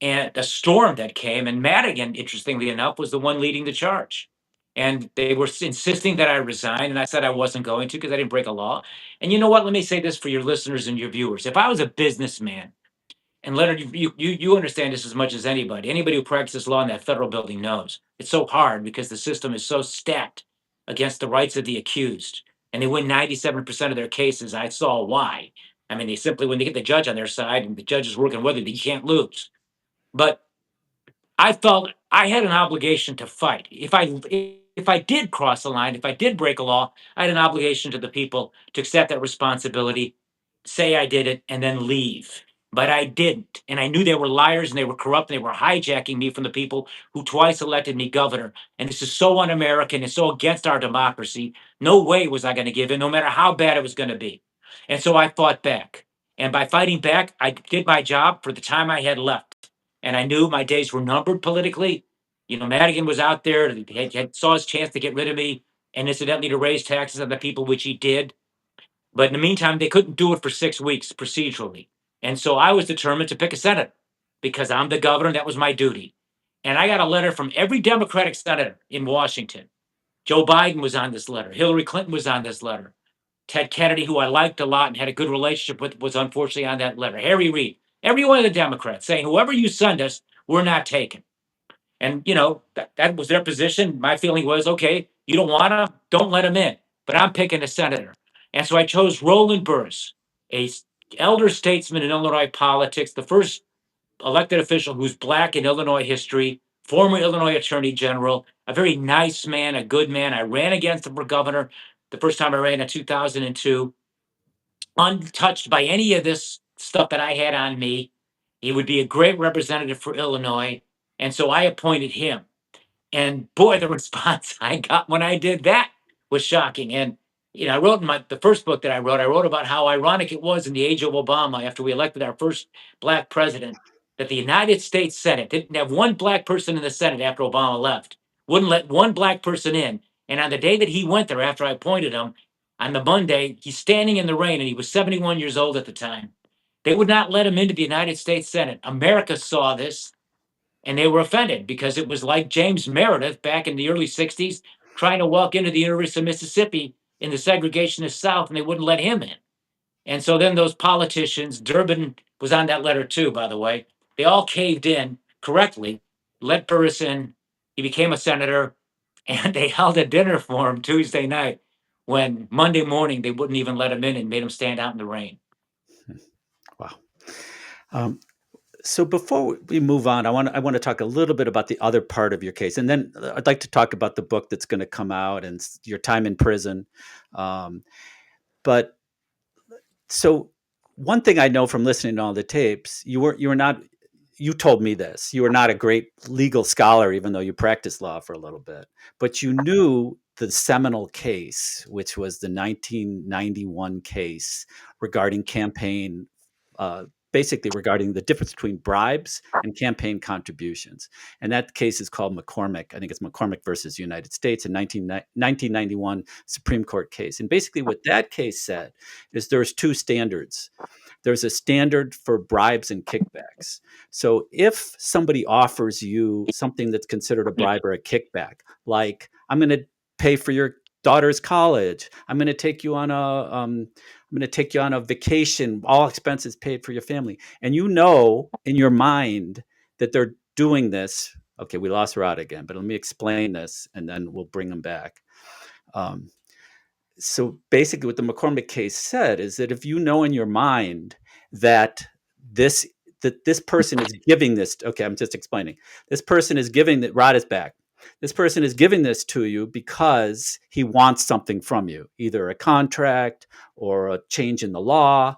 [SPEAKER 3] and a storm that came. And Madigan, interestingly enough, was the one leading the charge. And they were insisting that I resign. And I said I wasn't going to because I didn't break a law. And you know what? Let me say this for your listeners and your viewers. If I was a businessman, and Leonard, you understand this as much as anybody. Anybody who practices law in that federal building knows it's so hard because the system is so stacked against the rights of the accused. And they win 97% of their cases. I saw why. I mean, they simply, when they get the judge on their side and the judge is working with it, you can't lose. But I felt I had an obligation to fight. If I did cross the line, if I did break a law, I had an obligation to the people to accept that responsibility, say I did it, and then leave. But I didn't. And I knew they were liars and they were corrupt and they were hijacking me from the people who twice elected me governor. And this is so un American and so against our democracy. No way was I going to give in, no matter how bad it was going to be. And so I fought back. And by fighting back, I did my job for the time I had left. And I knew my days were numbered politically. Madigan was out there, he saw his chance to get rid of me and incidentally to raise taxes on the people, which he did. But in the meantime, they couldn't do it for 6 weeks procedurally. And so I was determined to pick a senator because I'm the governor. That was my duty. And I got a letter from every Democratic senator in Washington. Joe Biden was on this letter. Hillary Clinton was on this letter. Ted Kennedy, who I liked a lot and had a good relationship with, was unfortunately on that letter. Harry Reid, every one of the Democrats saying, whoever you send us, we're not taking. And, that was their position. My feeling was, okay, you don't want to, don't let him in. But I'm picking a senator. And so I chose Roland Burris, a elder statesman in Illinois politics, the first elected official who's Black in Illinois history, former Illinois Attorney General, a very nice man, a good man. I ran against him for governor the first time I ran in 2002, untouched by any of this stuff that I had on me. He would be a great representative for Illinois. And so I appointed him. And boy, the response I got when I did that was shocking. And I wrote in the first book that I wrote about how ironic it was in the age of Obama, after we elected our first Black president, that the United States Senate didn't have one Black person in the Senate after Obama left, wouldn't let one Black person in. And on the day that he went there, after I appointed him, on the Monday, he's standing in the rain, and he was 71 years old at the time. They would not let him into the United States Senate. America saw this and they were offended because it was like James Meredith back in the early 60s trying to walk into the University of Mississippi in the segregationist South, and they wouldn't let him in. And so then those politicians, Durbin was on that letter too, by the way, they all caved in correctly, let Burris in. He became a senator. and they held a dinner for him Tuesday night when Monday morning they wouldn't even let him in and made him stand out in the rain.
[SPEAKER 2] Wow. So before we move on, I want to talk a little bit about the other part of your case, and then I'd like to talk about the book that's going to come out and your time in prison. But so one thing I know from listening to all the tapes, you were not. You told me this. You were not a great legal scholar, even though you practiced law for a little bit. But you knew the seminal case, which was the 1991 case regarding campaign, basically regarding the difference between bribes and campaign contributions. And that case is called McCormick. I think it's McCormick versus United States, a 1991 Supreme Court case. And basically what that case said is there's two standards. There's a standard for bribes and kickbacks. So if somebody offers you something that's considered a bribe or a kickback, like I'm going to pay for your daughter's college, I'm going to take you on a vacation, all expenses paid for your family, and you know in your mind that they're doing this. Okay, we lost Rod again, but let me explain this, and then we'll bring them back. So basically what the McCormick case said is that if you know in your mind that this person is giving this, okay, I'm just explaining. This person is giving that Rod is back. This person is giving this to you because he wants something from you, either a contract or a change in the law,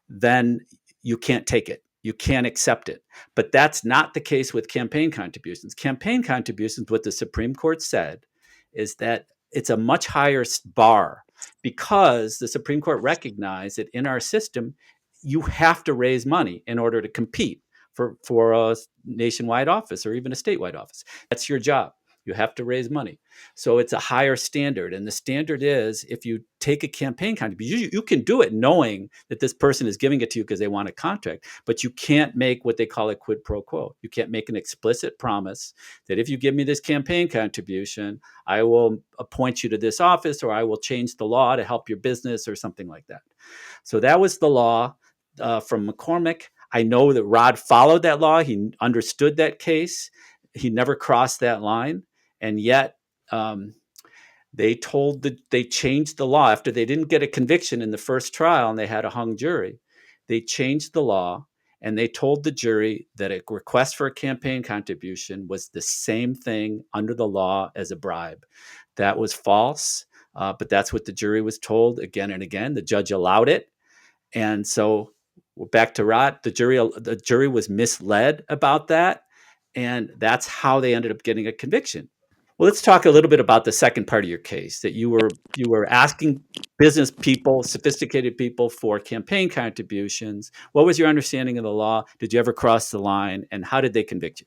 [SPEAKER 2] then you can't take it. You can't accept it. But that's not the case with campaign contributions. Campaign contributions, what the Supreme Court said is that it's a much higher bar because the Supreme Court recognized that in our system, you have to raise money in order to compete for a nationwide office or even a statewide office. That's your job. You have to raise money. So it's a higher standard. And the standard is if you take a campaign contribution, you can do it knowing that this person is giving it to you because they want a contract, but you can't make what they call a quid pro quo. You can't make an explicit promise that if you give me this campaign contribution, I will appoint you to this office or I will change the law to help your business or something like that. So that was the law from McCormick. I know that Rod followed that law. He understood that case. He never crossed that line. And yet they changed the law after they didn't get a conviction in the first trial and they had a hung jury. They changed the law and they told the jury that a request for a campaign contribution was the same thing under the law as a bribe. That was false, but that's what the jury was told again and again. The judge allowed it. And so back to Rod, the jury was misled about that. And that's how they ended up getting a conviction. Well, let's talk a little bit about the second part of your case, that you were asking business people, sophisticated people, for campaign contributions. What was your understanding of the law? Did you ever cross the line, and how did they convict you?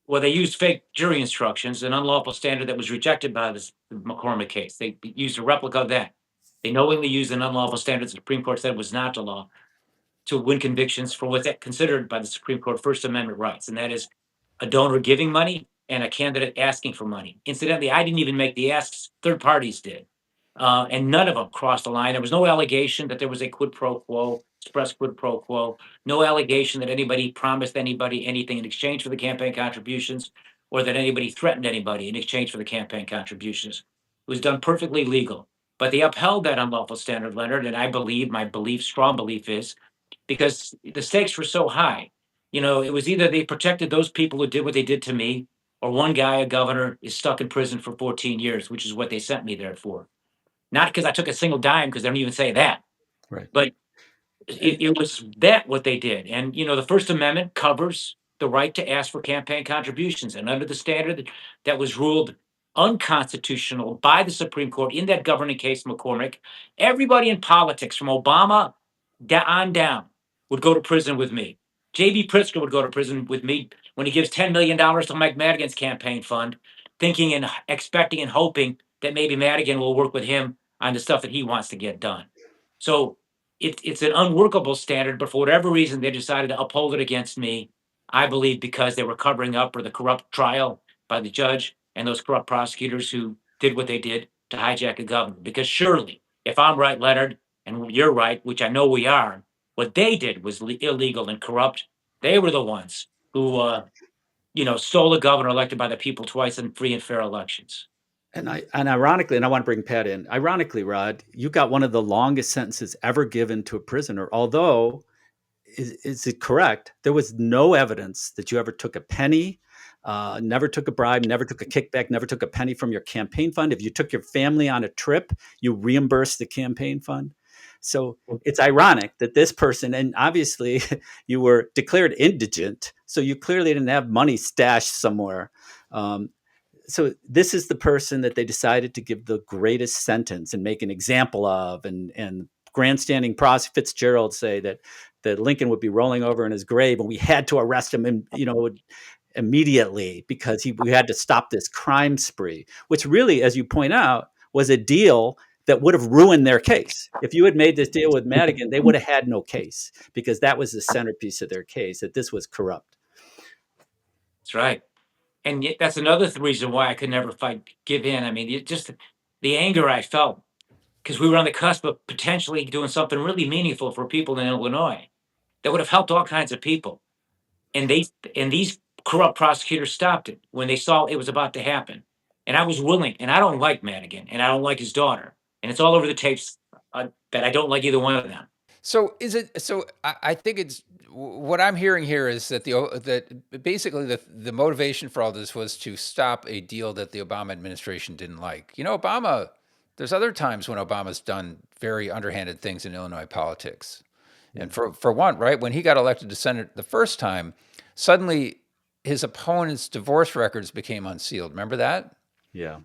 [SPEAKER 3] Well, they used fake jury instructions, an unlawful standard that was rejected by the McCormick case. They used a replica of that. They knowingly used an unlawful standard the Supreme Court said was not the law to win convictions for what's considered by the Supreme Court First Amendment rights, and that is a donor giving money and a candidate asking for money. Incidentally, I didn't even make the asks; third parties did, and none of them crossed the line. There was no allegation that there was a quid pro quo, express quid pro quo. No allegation that anybody promised anybody anything in exchange for the campaign contributions, or that anybody threatened anybody in exchange for the campaign contributions. It was done perfectly legal. But they upheld that unlawful standard, Leonard, and I believe, my belief, strong belief is, because the stakes were so high. You know, it was either they protected those people who did what they did to me, or one guy, a governor, is stuck in prison for 14 years, which is what they sent me there for. Not because I took a single dime, because they don't even say that,
[SPEAKER 2] Right.
[SPEAKER 3] but it was that what they did. And, you know, the First Amendment covers the right to ask for campaign contributions. And under the standard that was ruled unconstitutional by the Supreme Court in that governing case, McCormick, everybody in politics from Obama on down would go to prison with me. J.B. Pritzker would go to prison with me when he gives $10 million to Mike Madigan's campaign fund, thinking and expecting and hoping that maybe Madigan will work with him on the stuff that he wants to get done. So it's an unworkable standard, but for whatever reason, they decided to uphold it against me. I believe because they were covering up for the corrupt trial by the judge and those corrupt prosecutors who did what they did to hijack a governor. Because surely, if I'm right, Leonard, and you're right, which I know we are, what they did was illegal and corrupt. They were the ones who stole a governor elected by the people twice in free and fair elections.
[SPEAKER 2] And ironically, and I want to bring Pat in. Ironically, Rod, you got one of the longest sentences ever given to a prisoner. Although, is it correct? There was no evidence that you ever took a penny, never took a bribe, never took a kickback, never took a penny from your campaign fund. If you took your family on a trip, you reimbursed the campaign fund. So it's ironic that this person, and obviously you were declared indigent, so you clearly didn't have money stashed somewhere. So this is the person that they decided to give the greatest sentence and make an example of, and grandstanding Fitzgerald say that Lincoln would be rolling over in his grave and we had to arrest him and immediately because we had to stop this crime spree, which really, as you point out, was a deal that would have ruined their case. If you had made this deal with Madigan, they would have had no case because that was the centerpiece of their case, that this was corrupt.
[SPEAKER 3] That's right. And yet that's another reason why I could never give in. I mean, just the anger I felt because we were on the cusp of potentially doing something really meaningful for people in Illinois that would have helped all kinds of people. And these corrupt prosecutors stopped it when they saw it was about to happen. And I was willing, and I don't like Madigan, and I don't like his daughter, and it's all over the tapes that I don't like either one of them.
[SPEAKER 1] So is it? So I think it's what I'm hearing here is that that basically the motivation for all this was to stop a deal that the Obama administration didn't like. Obama. There's other times when Obama's done very underhanded things in Illinois politics, and for one, right when he got elected to Senate the first time, suddenly his opponent's divorce records became unsealed. Remember that?
[SPEAKER 2] Yeah,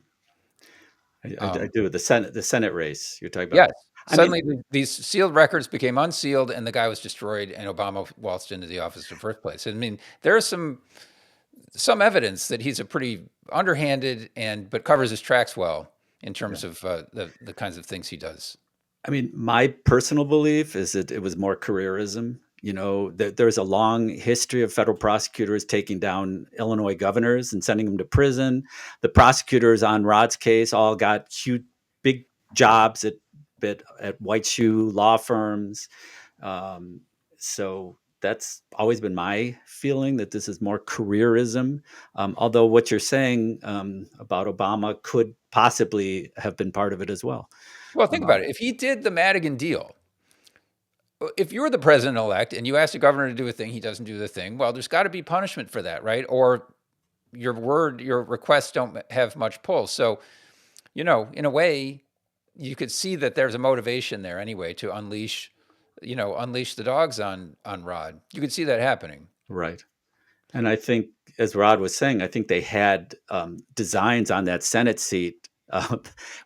[SPEAKER 2] I do. The Senate race you're talking about.
[SPEAKER 1] Yes. Suddenly, these sealed records became unsealed, and the guy was destroyed, and Obama waltzed into the office in the first place. I mean, there is some evidence that he's a pretty underhanded but covers his tracks well in terms of the kinds of things he does.
[SPEAKER 2] I mean, my personal belief is that it was more careerism. There's a long history of federal prosecutors taking down Illinois governors and sending them to prison. The prosecutors on Rod's case all got huge, big jobs at white shoe law firms. So that's always been my feeling, that this is more careerism. Although what you're saying about Obama could possibly have been part of it as well.
[SPEAKER 1] Well, think about it. If he did the Madigan deal, if you were the president-elect and you asked the governor to do a thing, he doesn't do the thing, well, there's got to be punishment for that, right? Or your requests don't have much pull. So, in a way, you could see that there's a motivation there anyway to unleash the dogs on Rod. You could see that happening.
[SPEAKER 2] Right. And I think, as Rod was saying, I think they had designs on that Senate seat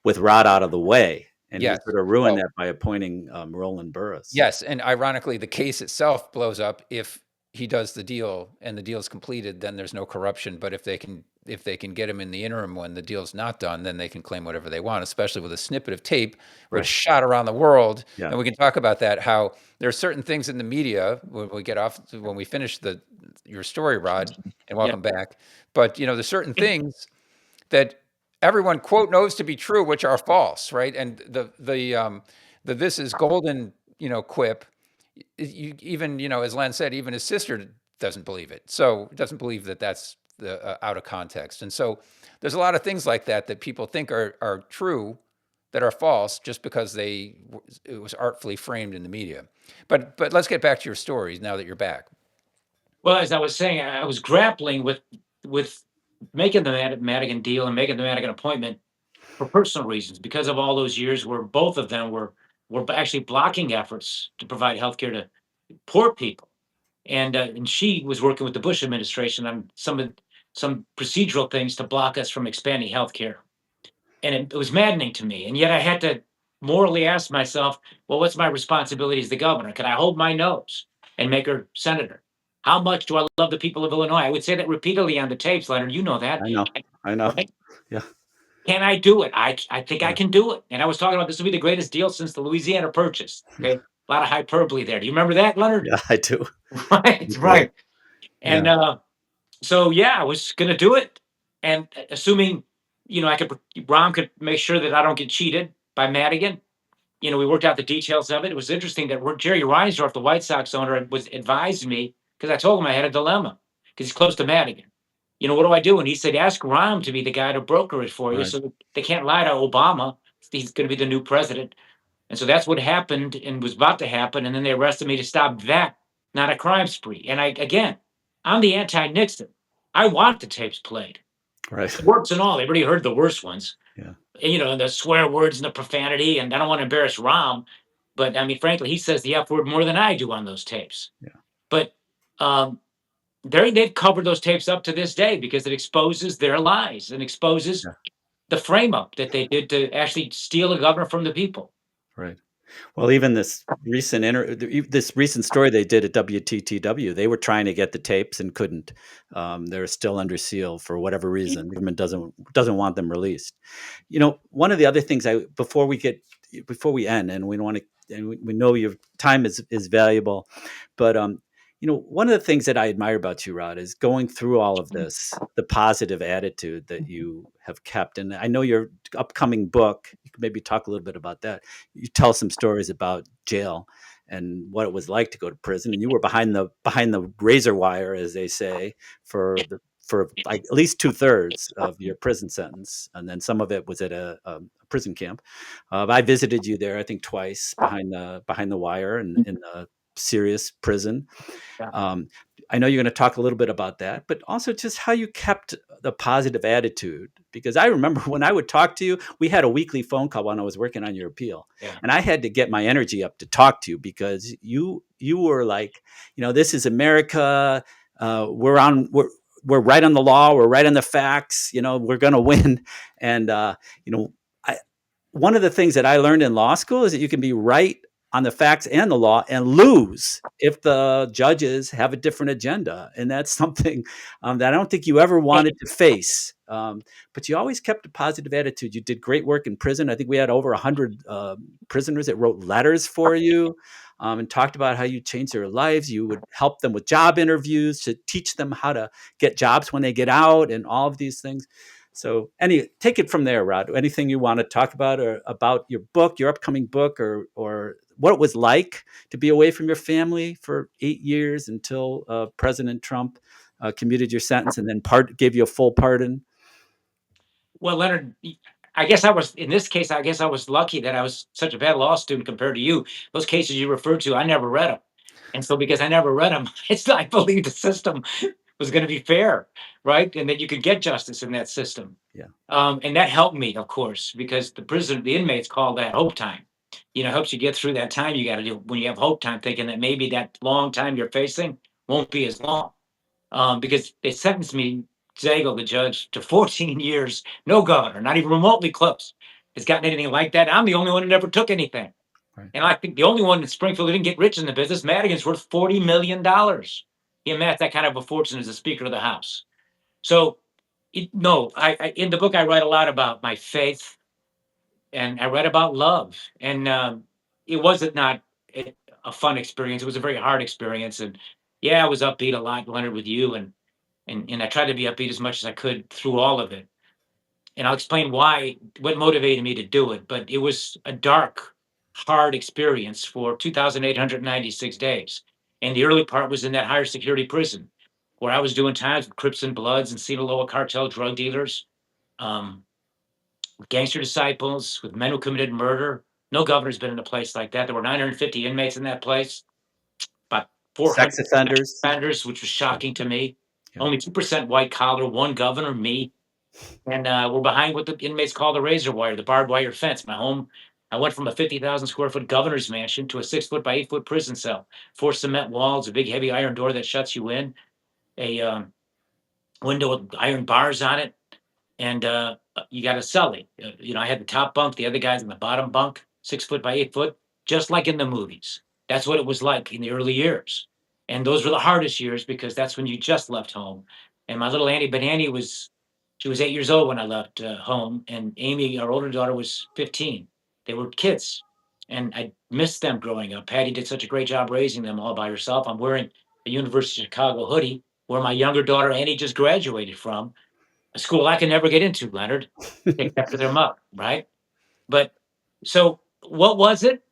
[SPEAKER 2] with Rod out of the way. And he sort of ruined that by appointing Roland Burris.
[SPEAKER 1] Yes. And ironically, the case itself blows up if he does the deal and the deal is completed, then there's no corruption. But if they can get him in the interim when the deal's not done, then they can claim whatever they want, especially with a snippet of tape where it's shot around the world. Yeah. And we can talk about that, how there are certain things in the media when we finish your story, Rod, and welcome back. But, there's certain things that everyone, quote, knows to be true, which are false, right? And the this is golden, quip, even, as Len said, even his sister doesn't believe it. So doesn't believe that that's out of context. And so there's a lot of things like that people think are true that are false just because it was artfully framed in the media. But let's get back to your stories now that you're back.
[SPEAKER 3] Well, as I was saying, I was grappling with making the Madigan deal and making the Madigan appointment for personal reasons, because of all those years where both of them were actually blocking efforts to provide health care to poor people. And she was working with the Bush administration on some procedural things to block us from expanding health care. And it was maddening to me. And yet I had to morally ask myself, well, what's my responsibility as the governor? Can I hold my nose and make her senator? How much do I love the people of Illinois? I would say that repeatedly on the tapes, Leonard. You know that.
[SPEAKER 2] I know.
[SPEAKER 3] Right?
[SPEAKER 2] Yeah.
[SPEAKER 3] Can I do it? I think I can do it. And I was talking about this will be the greatest deal since the Louisiana Purchase. Okay. A lot of hyperbole there. Do you remember that, Leonard?
[SPEAKER 2] Yeah, I do.
[SPEAKER 3] Right. And so I was going to do it. And assuming, Ron could make sure that I don't get cheated by Madigan. We worked out the details of it. It was interesting that Jerry Reinsdorf, the White Sox owner, advised me, because I told him I had a dilemma because he's close to Madigan. what do I do? And he said, ask Rahm to be the guy to broker it for you.
[SPEAKER 2] Right.
[SPEAKER 3] So they can't lie to Obama. He's going to be the new president. And so that's what happened and was about to happen. And then they arrested me to stop that, not a crime spree. And I'm the anti-Nixon. I want the tapes played.
[SPEAKER 2] Right.
[SPEAKER 3] The works and all. They've already heard the worst ones.
[SPEAKER 2] Yeah.
[SPEAKER 3] And, the swear words and the profanity. And I don't want to embarrass Rahm. But I mean, frankly, he says the F word more than I do on those tapes.
[SPEAKER 2] Yeah.
[SPEAKER 3] But they've covered those tapes up to this day because it exposes their lies and exposes the frame up that they did to actually steal a governor from the people.
[SPEAKER 2] Right. Well, even this recent story they did at WTTW, they were trying to get the tapes and couldn't. They're still under seal for whatever reason. The government doesn't want them released. One of the other things before we end, and we want to, and we know your time is valuable, but one of the things that I admire about you, Rod, is going through all of this, the positive attitude that you have kept. And I know your upcoming book, you could maybe talk a little bit about that. You tell some stories about jail and what it was like to go to prison. And you were behind the razor wire, as they say, for like at least 2/3 of your prison sentence. And then some of it was at a prison camp. I visited you there, I think twice, behind the wire and in the serious prison. I know you're going to talk a little bit about that, but also just how you kept the positive attitude. Because I remember when I would talk to you, we had a weekly phone call when I was working on your appeal, and I had to get my energy up to talk to you because you were like, this is America. We're right on the law. We're right on the facts. We're going to win. And one of the things that I learned in law school is that you can be right on the facts and the law and lose if the judges have a different agenda. And that's something that I don't think you ever wanted to face. But you always kept a positive attitude. You did great work in prison. I think we had over 100 prisoners that wrote letters for you and talked about how you changed their lives. You would help them with job interviews to teach them how to get jobs when they get out and all of these things. So take it from there, Rod. Anything you want to talk about or about your book, your upcoming book, or what it was like to be away from your family for 8 years until President Trump commuted your sentence and then gave you a full pardon?
[SPEAKER 3] Well, Leonard, I guess I was lucky that I was such a bad law student compared to you. Those cases you referred to, I never read them. And so because I never read them, I believe the system was going to be fair, right? And that you could get justice in that system.
[SPEAKER 2] Yeah.
[SPEAKER 3] And that helped me, of course, because the inmates call that hope time. Helps you get through that time you got to do when you have hope time, thinking that maybe that long time you're facing won't be as long. Because they sentenced me, Zagel, the judge, to 14 years. No governor, not even remotely close, has gotten anything like that. I'm the only one who never took anything.
[SPEAKER 2] Right.
[SPEAKER 3] And I think the only one in Springfield who didn't get rich in the business, Madigan's worth $40 million. He amassed that kind of a fortune as the Speaker of the House. So, no, in the book, I write a lot about my faith and I read about love. And it wasn't not a fun experience. It was a very hard experience. And yeah, I was upbeat a lot, Leonard, with you. And I tried to be upbeat as much as I could through all of it. And I'll explain what motivated me to do it. But it was a dark, hard experience for 2,896 days. And the early part was in that higher security prison where I was doing times with Crips and Bloods and Sinaloa cartel drug dealers, with gangster disciples, with men who committed murder. No governor's been in a place like that. There were 950 inmates in that place, about 400
[SPEAKER 2] Sex offenders,
[SPEAKER 3] which was shocking to me.
[SPEAKER 2] Yeah.
[SPEAKER 3] Only 2% white collar, one governor, me. And we're behind what the inmates call the razor wire, the barbed wire fence. My home, I went from a 50,000 square foot governor's mansion to a 6 foot by 8 foot prison cell. 4 cement walls, a big heavy iron door that shuts you in, a window with iron bars on it, and you got a cellie. I had the top bunk, the other guys in the bottom bunk, 6 foot by 8 foot, just like in the movies. That's what it was like in the early years. And those were the hardest years because that's when you just left home. And my little Annie Banani she was 8 years old when I left home. And Amy, our older daughter, was 15. They were kids. And I missed them growing up. Patty did such a great job raising them all by herself. I'm wearing a University of Chicago hoodie where my younger daughter, Annie, just graduated from a school I can never get into, Leonard, except for their mother, right? But so what was it?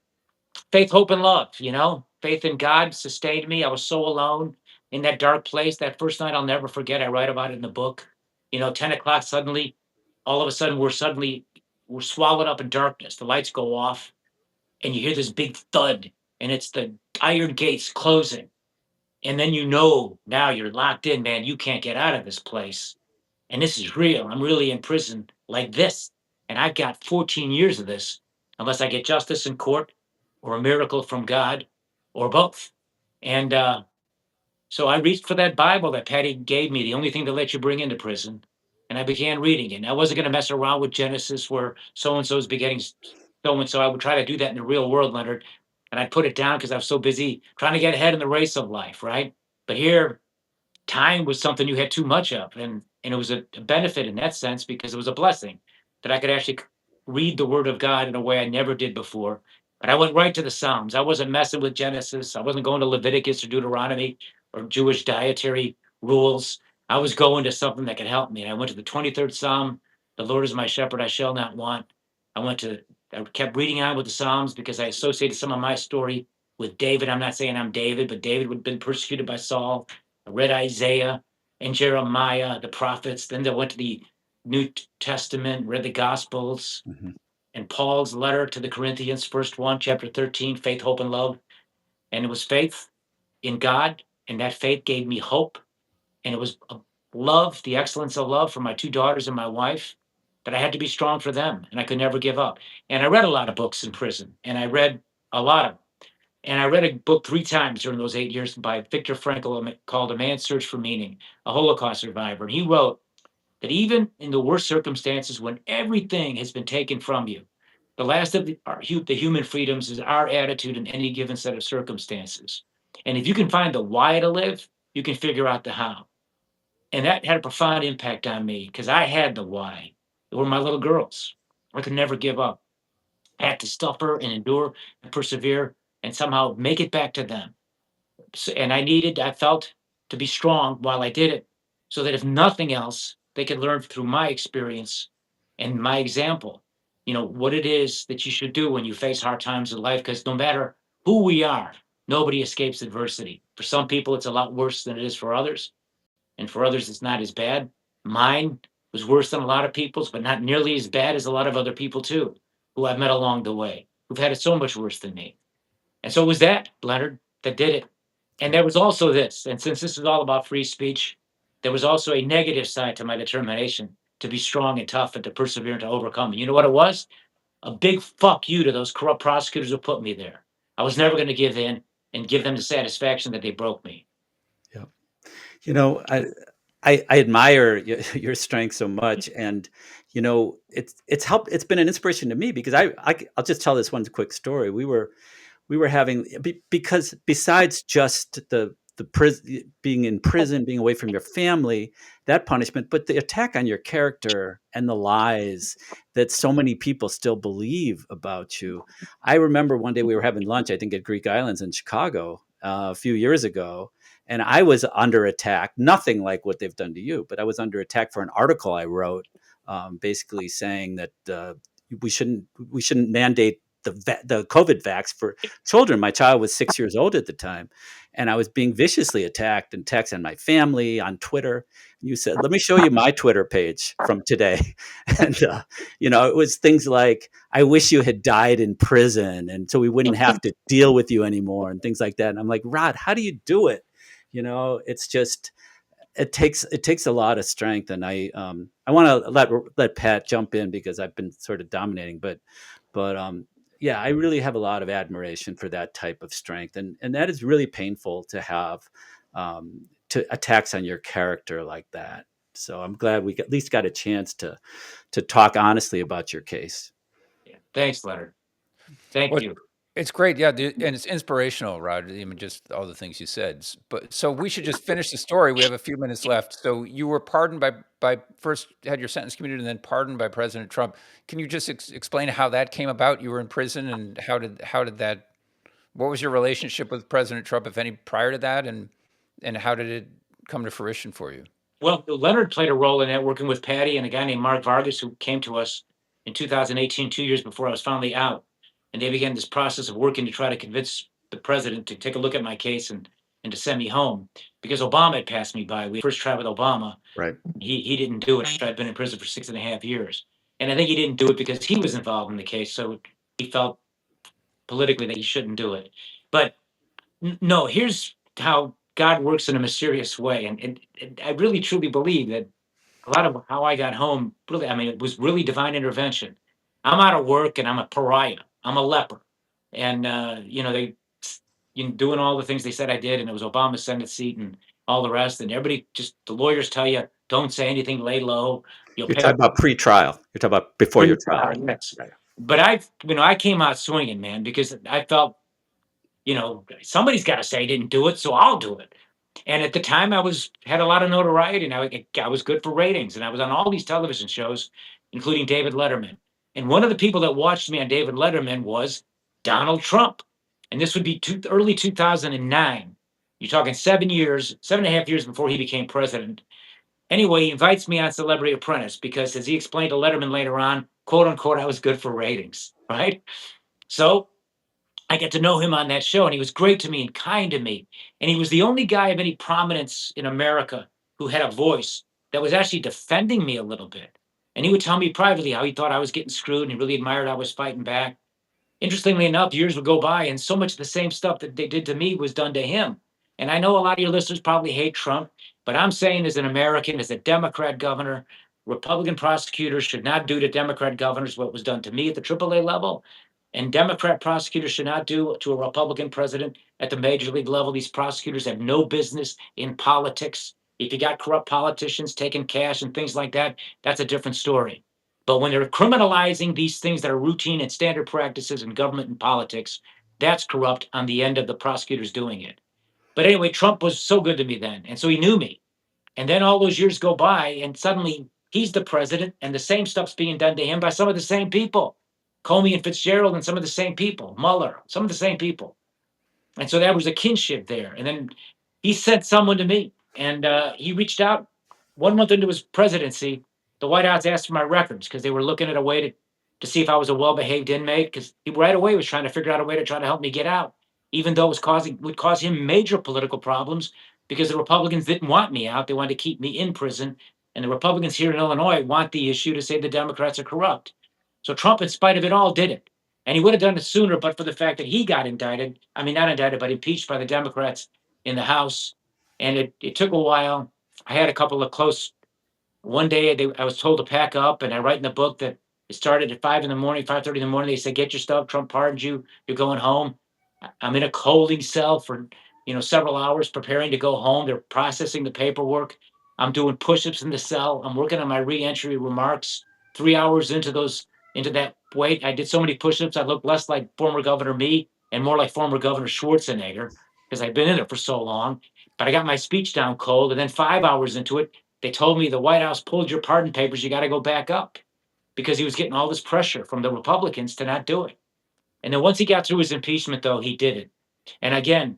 [SPEAKER 3] Faith, hope, and love, faith in God sustained me. I was so alone. in that dark place. That first night I'll never forget. I write about it in the book. 10 o'clock suddenly, all of a sudden we're swallowed up in darkness. The lights go off and you hear this big thud, and it's the iron gates closing. And then now you're locked in, man. You can't get out of this place. And this is real. I'm really in prison like this. And I've got 14 years of this, unless I get justice in court or a miracle from God or both. And so I reached for that Bible that Patty gave me, the only thing to let you bring into prison. And I began reading it. And I wasn't going to mess around with Genesis where so and so is begetting so and so. I would try to do that in the real world, Leonard. And I'd put it down because I was so busy trying to get ahead in the race of life, right? But here, time was something you had too much of, and it was a benefit in that sense because it was a blessing that I could actually read the Word of God in a way I never did before. But I went right to the Psalms. I wasn't messing with Genesis. I wasn't going to Leviticus or Deuteronomy or Jewish dietary rules. I was going to something that could help me. And I went to the 23rd Psalm. The Lord is my shepherd; I shall not want. I went to. I kept reading on with the Psalms because I associated some of my story with David. I'm not saying I'm David, but David would have been persecuted by Saul. I read Isaiah and Jeremiah, the prophets. Then they went to the New Testament, read the Gospels,
[SPEAKER 2] Mhm.
[SPEAKER 3] and Paul's letter to the Corinthians, first one, chapter 13, faith, hope, and love. And it was faith in God, and that faith gave me hope. And it was love, the excellence of love for my two daughters and my wife, that I had to be strong for them, and I could never give up. And I read a lot of books in prison, and I read a lot of and I read a book 3 times during those 8 years by Viktor Frankl called A Man's Search for Meaning, a Holocaust survivor. And he wrote that even in the worst circumstances, when everything has been taken from you, the last of the human freedoms is our attitude in any given set of circumstances. And if you can find the why to live, you can figure out the how. And that had a profound impact on me because I had the why. They were my little girls. I could never give up. I had to suffer and endure and persevere and somehow make it back to them. And I felt to be strong while I did it, so that if nothing else, they could learn through my experience and my example, what it is that you should do when you face hard times in life. Because no matter who we are, nobody escapes adversity. For some people, it's a lot worse than it is for others. And for others, it's not as bad. Mine was worse than a lot of people's, but not nearly as bad as a lot of other people, too, who I've met along the way, who've had it so much worse than me. And so it was that, Leonard, that did it. And there was also this, and since this is all about free speech, there was also a negative side to my determination to be strong and tough and to persevere and to overcome. And you know what it was? A big fuck you to those corrupt prosecutors who put me there. I was never going to give in and give them the satisfaction that they broke me.
[SPEAKER 2] Yeah. You know, I admire your strength so much, and it's helped. It's been an inspiration to me because I'll just tell this one quick story. We were having because besides just the prison, being in prison, being away from your family, that punishment, but the attack on your character and the lies that so many people still believe about you. I remember one day we were having lunch, I think at Greek Islands in Chicago a few years ago, and I was under attack. Nothing like what they've done to you, but I was under attack for an article I wrote, basically saying that we shouldn't mandate the COVID vax for children. My child was 6 years old at the time, and I was being viciously attacked and text on my family on Twitter. You said, "Let me show you my Twitter page from today," and it was things like, "I wish you had died in prison, and so we wouldn't have to deal with you anymore," and things like that. And I'm like, Rod, how do you do it? It's just it takes a lot of strength, and I want to let Pat jump in because I've been sort of dominating, but yeah, I really have a lot of admiration for that type of strength, and that is really painful to have, to attacks on your character like that. So I'm glad we at least got a chance to talk honestly about your case.
[SPEAKER 3] Yeah. Thanks, Leonard. Thank
[SPEAKER 1] Well,
[SPEAKER 3] you.
[SPEAKER 1] it's great, yeah, and it's inspirational, Rod. Even just all the things you said. But so we should just finish the story. We have a few minutes left. So you were pardoned by first had your sentence commuted and then pardoned by President Trump. Can you just explain how that came about? You were in prison, and how did that? What was your relationship with President Trump, if any, prior to that, and how did it come to fruition for you?
[SPEAKER 3] Well, Leonard played a role in that, working with Patty and a guy named Mark Vargas, who came to us in 2018, 2 years before I was finally out. And they began this process of working to try to convince the president to take a look at my case. And and to send me home because Obama had passed me by. We first tried with Obama.
[SPEAKER 2] Right.
[SPEAKER 3] He didn't do it. I'd been in prison for 6.5 years. And I think he didn't do it because he was involved in the case. So he felt politically that he shouldn't do it. But no, here's how God works in a mysterious way. And I really truly believe that a lot of how I got home, really, I mean, it was really divine intervention. I'm out of work and I'm a pariah. I'm a leper. And, they doing all the things they said I did. And it was Obama's Senate seat and all the rest. And everybody the lawyers tell you, don't say anything, lay low. You'll
[SPEAKER 2] You're
[SPEAKER 3] pay
[SPEAKER 2] talking about pre-trial. You're talking about before your trial.
[SPEAKER 3] Yes.
[SPEAKER 2] Right.
[SPEAKER 3] But I came out swinging, man, because I felt, somebody's got to say I didn't do it, so I'll do it. And at the time, had a lot of notoriety, and I was good for ratings, and I was on all these television shows, including David Letterman. And one of the people that watched me on David Letterman was Donald Trump, and this would be early 2009. You're talking 7.5 years before he became president. Anyway, he invites me on Celebrity Apprentice because, as he explained to Letterman later on, quote unquote, I was good for ratings, right? So I get to know him on that show, and he was great to me and kind to me. And he was the only guy of any prominence in America who had a voice that was actually defending me a little bit. And he would tell me privately how he thought I was getting screwed and he really admired I was fighting back. Interestingly enough, years would go by, and so much of the same stuff that they did to me was done to him. And I know a lot of your listeners probably hate Trump, but I'm saying as an American, as a Democrat governor, Republican prosecutors should not do to Democrat governors what was done to me at the AAA level. And Democrat prosecutors should not do to a Republican president at the major league level. These prosecutors have no business in politics. If you got corrupt politicians taking cash and things like that, that's a different story. But when they're criminalizing these things that are routine and standard practices in government and politics, that's corrupt on the end of the prosecutors doing it. But anyway, Trump was so good to me then. And so he knew me. And then all those years go by, and suddenly he's the president, and the same stuff's being done to him by some of the same people. Comey and Fitzgerald and some of the same people. Mueller, some of the same people. And so that was a kinship there. And then he sent someone to me, and he reached out 1 month into his presidency. The White House asked for my records because they were looking at a way to see if I was a well-behaved inmate. Because he right away was trying to figure out a way to try to help me get out, even though it would cause him major political problems because the Republicans didn't want me out. They wanted to keep me in prison. And the Republicans here in Illinois want the issue to say the Democrats are corrupt. So Trump, in spite of it all, did it. And he would have done it sooner, but for the fact that he got indicted. I mean, not indicted, but impeached by the Democrats in the House. And it took a while. I had a couple of close. One day I was told to pack up, and I write in the book that it started at 5 in the morning, 5:30 in the morning. They said, get your stuff. Trump pardoned you. You're going home. I'm in a holding cell for several hours preparing to go home. They're processing the paperwork. I'm doing push-ups in the cell. I'm working on my re-entry remarks. 3 hours into that wait, I did so many push-ups, I looked less like former Governor me and more like former Governor Schwarzenegger because I've been in it for so long. But I got my speech down cold, and then 5 hours into it, they told me the White House pulled your pardon papers. You got to go back up because he was getting all this pressure from the Republicans to not do it. And then once he got through his impeachment, though, he did it. And again,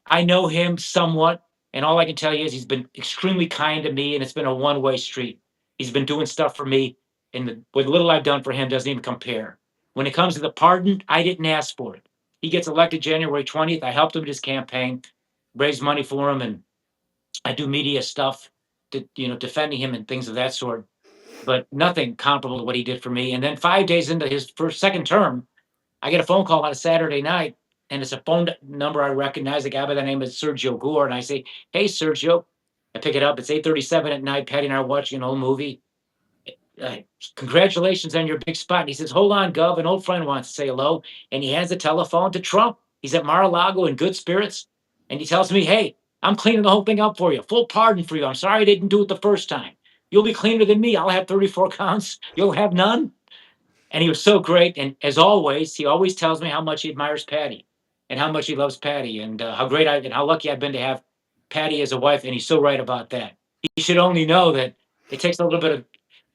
[SPEAKER 3] I know him somewhat, and all I can tell you is he's been extremely kind to me, and it's been a one-way street. He's been doing stuff for me, and what little I've done for him doesn't even compare. When it comes to the pardon, I didn't ask for it. He gets elected January 20th. I helped him with his campaign, raised money for him, and I do media stuff, defending him and things of that sort. But nothing comparable to what he did for me. And then 5 days into his second term, I get a phone call on a Saturday night, and it's a phone number I recognize, a guy by the name of Sergio Gore. And I say, hey, Sergio. I pick it up. It's 8:37 at night. Patty and I are watching an old movie. Congratulations on your big spot. And he says, hold on, Gov. An old friend wants to say hello. And he hands the telephone to Trump. He's at Mar-a-Lago in good spirits. And he tells me, hey, I'm cleaning the whole thing up for you. Full pardon for you. I'm sorry I didn't do it the first time. You'll be cleaner than me. I'll have 34 counts. You'll have none. And he was so great. And as always, he always tells me how much he admires Patty and how much he loves Patty and how lucky I've been to have Patty as a wife. And he's so right about that. He should only know that it takes a little bit of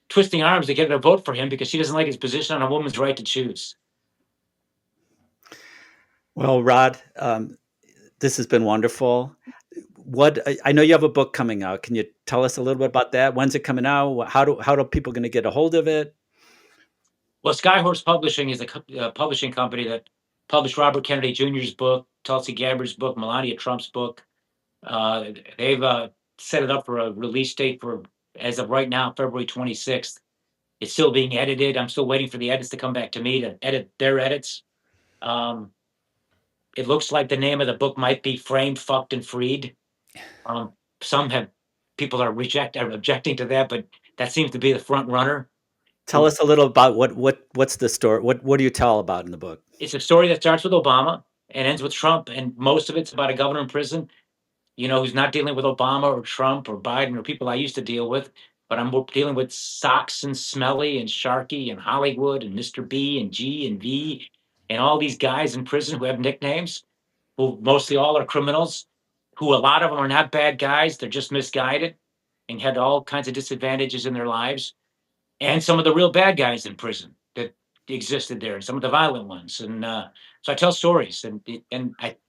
[SPEAKER 3] twisting arms to get her to vote for him because she doesn't like his position on a woman's right to choose.
[SPEAKER 2] Well, Rod, this has been wonderful. I know you have a book coming out. Can you tell us a little bit about that? When's it coming out? How do people going to get a hold of it?
[SPEAKER 3] Well, Skyhorse Publishing is a publishing company that published Robert Kennedy Jr.'s book, Tulsi Gabbard's book, Melania Trump's book, They've set it up for a release date for, as of right now, February 26th. It's still being edited. I'm still waiting for the edits to come back to me to edit their edits. It looks like the name of the book might be Framed, Fucked, and Freed. Some have people are objecting to that, but that seems to be the front runner.
[SPEAKER 2] Tell us a little about what's the story. What do you tell about in the book?
[SPEAKER 3] It's a story that starts with Obama and ends with Trump, and most of it's about a governor in prison, who's not dealing with Obama or Trump or Biden or people I used to deal with, but I'm dealing with Socks and Smelly and Sharky and Hollywood and Mr. B and G and V and all these guys in prison who have nicknames, who mostly all are criminals, who a lot of them are not bad guys. They're just misguided and had all kinds of disadvantages in their lives. And some of the real bad guys in prison that existed there, and some of the violent ones. And so I tell stories,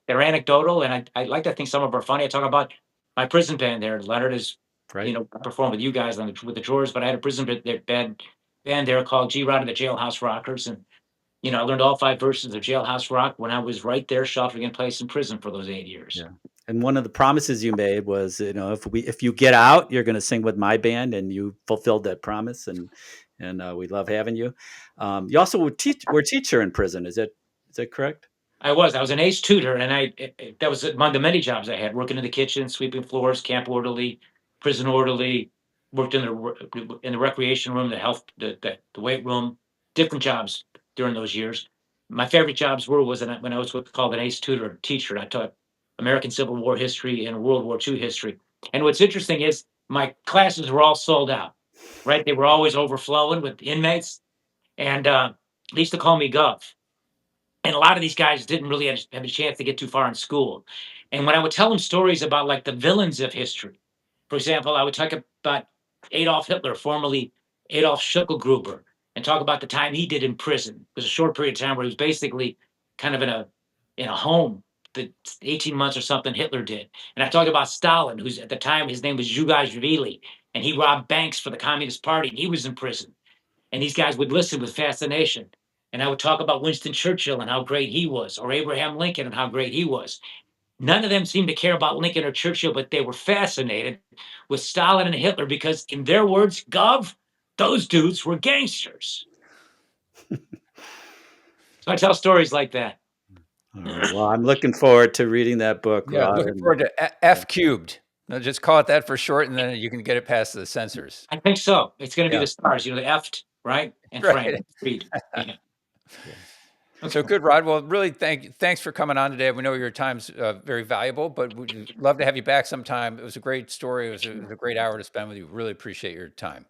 [SPEAKER 3] they're anecdotal, and I like to think some of them are funny. I talk about my prison band there. Leonard is,
[SPEAKER 2] Right.
[SPEAKER 3] performed with you guys with the Drawers, but I had a prison band there called G Rod and the Jailhouse Rockers, and I learned all 5 verses of Jailhouse Rock when I was right there sheltering in place in prison for those 8 years.
[SPEAKER 2] Yeah. And one of the promises you made was, if you get out, you're going to sing with my band, and you fulfilled that promise, and we love having you. You also were a teacher in prison. Is that correct?
[SPEAKER 3] I was an ace tutor, and that was among the many jobs I had, working in the kitchen, sweeping floors, camp orderly, prison orderly, worked in the recreation room, the weight room, different jobs during those years. My favorite jobs was when I was what's called an ace tutor teacher. I taught American Civil War history and World War II history. And what's interesting is my classes were all sold out, right? They were always overflowing with inmates, and they used to call me Gov. And a lot of these guys didn't really have a chance to get too far in school. And when I would tell them stories about like the villains of history, for example, I would talk about Adolf Hitler, formerly Adolf Schicklgruber, and talk about the time he did in prison. It was a short period of time where he was basically kind of in a home, the 18 months or something Hitler did. And I talked about Stalin, who's at the time his name was Zhugashvili, and he robbed banks for the Communist Party, and he was in prison. And these guys would listen with fascination. And I would talk about Winston Churchill and how great he was, or Abraham Lincoln and how great he was. None of them seemed to care about Lincoln or Churchill, but they were fascinated with Stalin and Hitler because, in their words, Gov, those dudes were gangsters. So I tell stories like that.
[SPEAKER 2] All right. Well, I'm looking forward to reading that book.
[SPEAKER 1] Yeah,
[SPEAKER 2] Rod,
[SPEAKER 1] looking forward to F cubed. No, just call it that for short, and then you can get it past the censors.
[SPEAKER 3] I think so. It's going to be
[SPEAKER 1] Yeah.
[SPEAKER 3] the stars, the F, right? And
[SPEAKER 1] Right.
[SPEAKER 3] Frank, Freed. Yeah.
[SPEAKER 1] So good, Rod. Well, really, thanks for coming on today. We know your time's very valuable, but we'd love to have you back sometime. It was a great story. It was a great hour to spend with you. Really appreciate your time.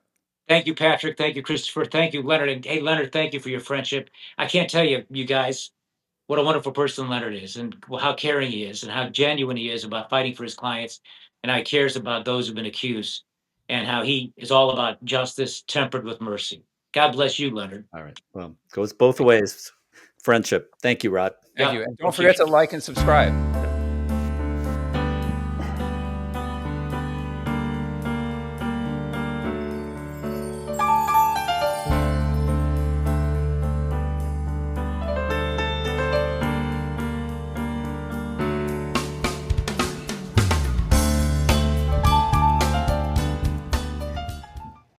[SPEAKER 3] Thank you, Patrick. Thank you, Christopher. Thank you, Leonard. And hey, Leonard, thank you for your friendship. I can't tell you, you guys, what a wonderful person Leonard is, and how caring he is, and how genuine he is about fighting for his clients, and how he cares about those who've been accused, and how he is all about justice tempered with mercy. God bless you, Leonard.
[SPEAKER 2] All right. Well, goes both ways. Friendship. Thank you, Rod.
[SPEAKER 1] Thank you. And don't forget to like and subscribe.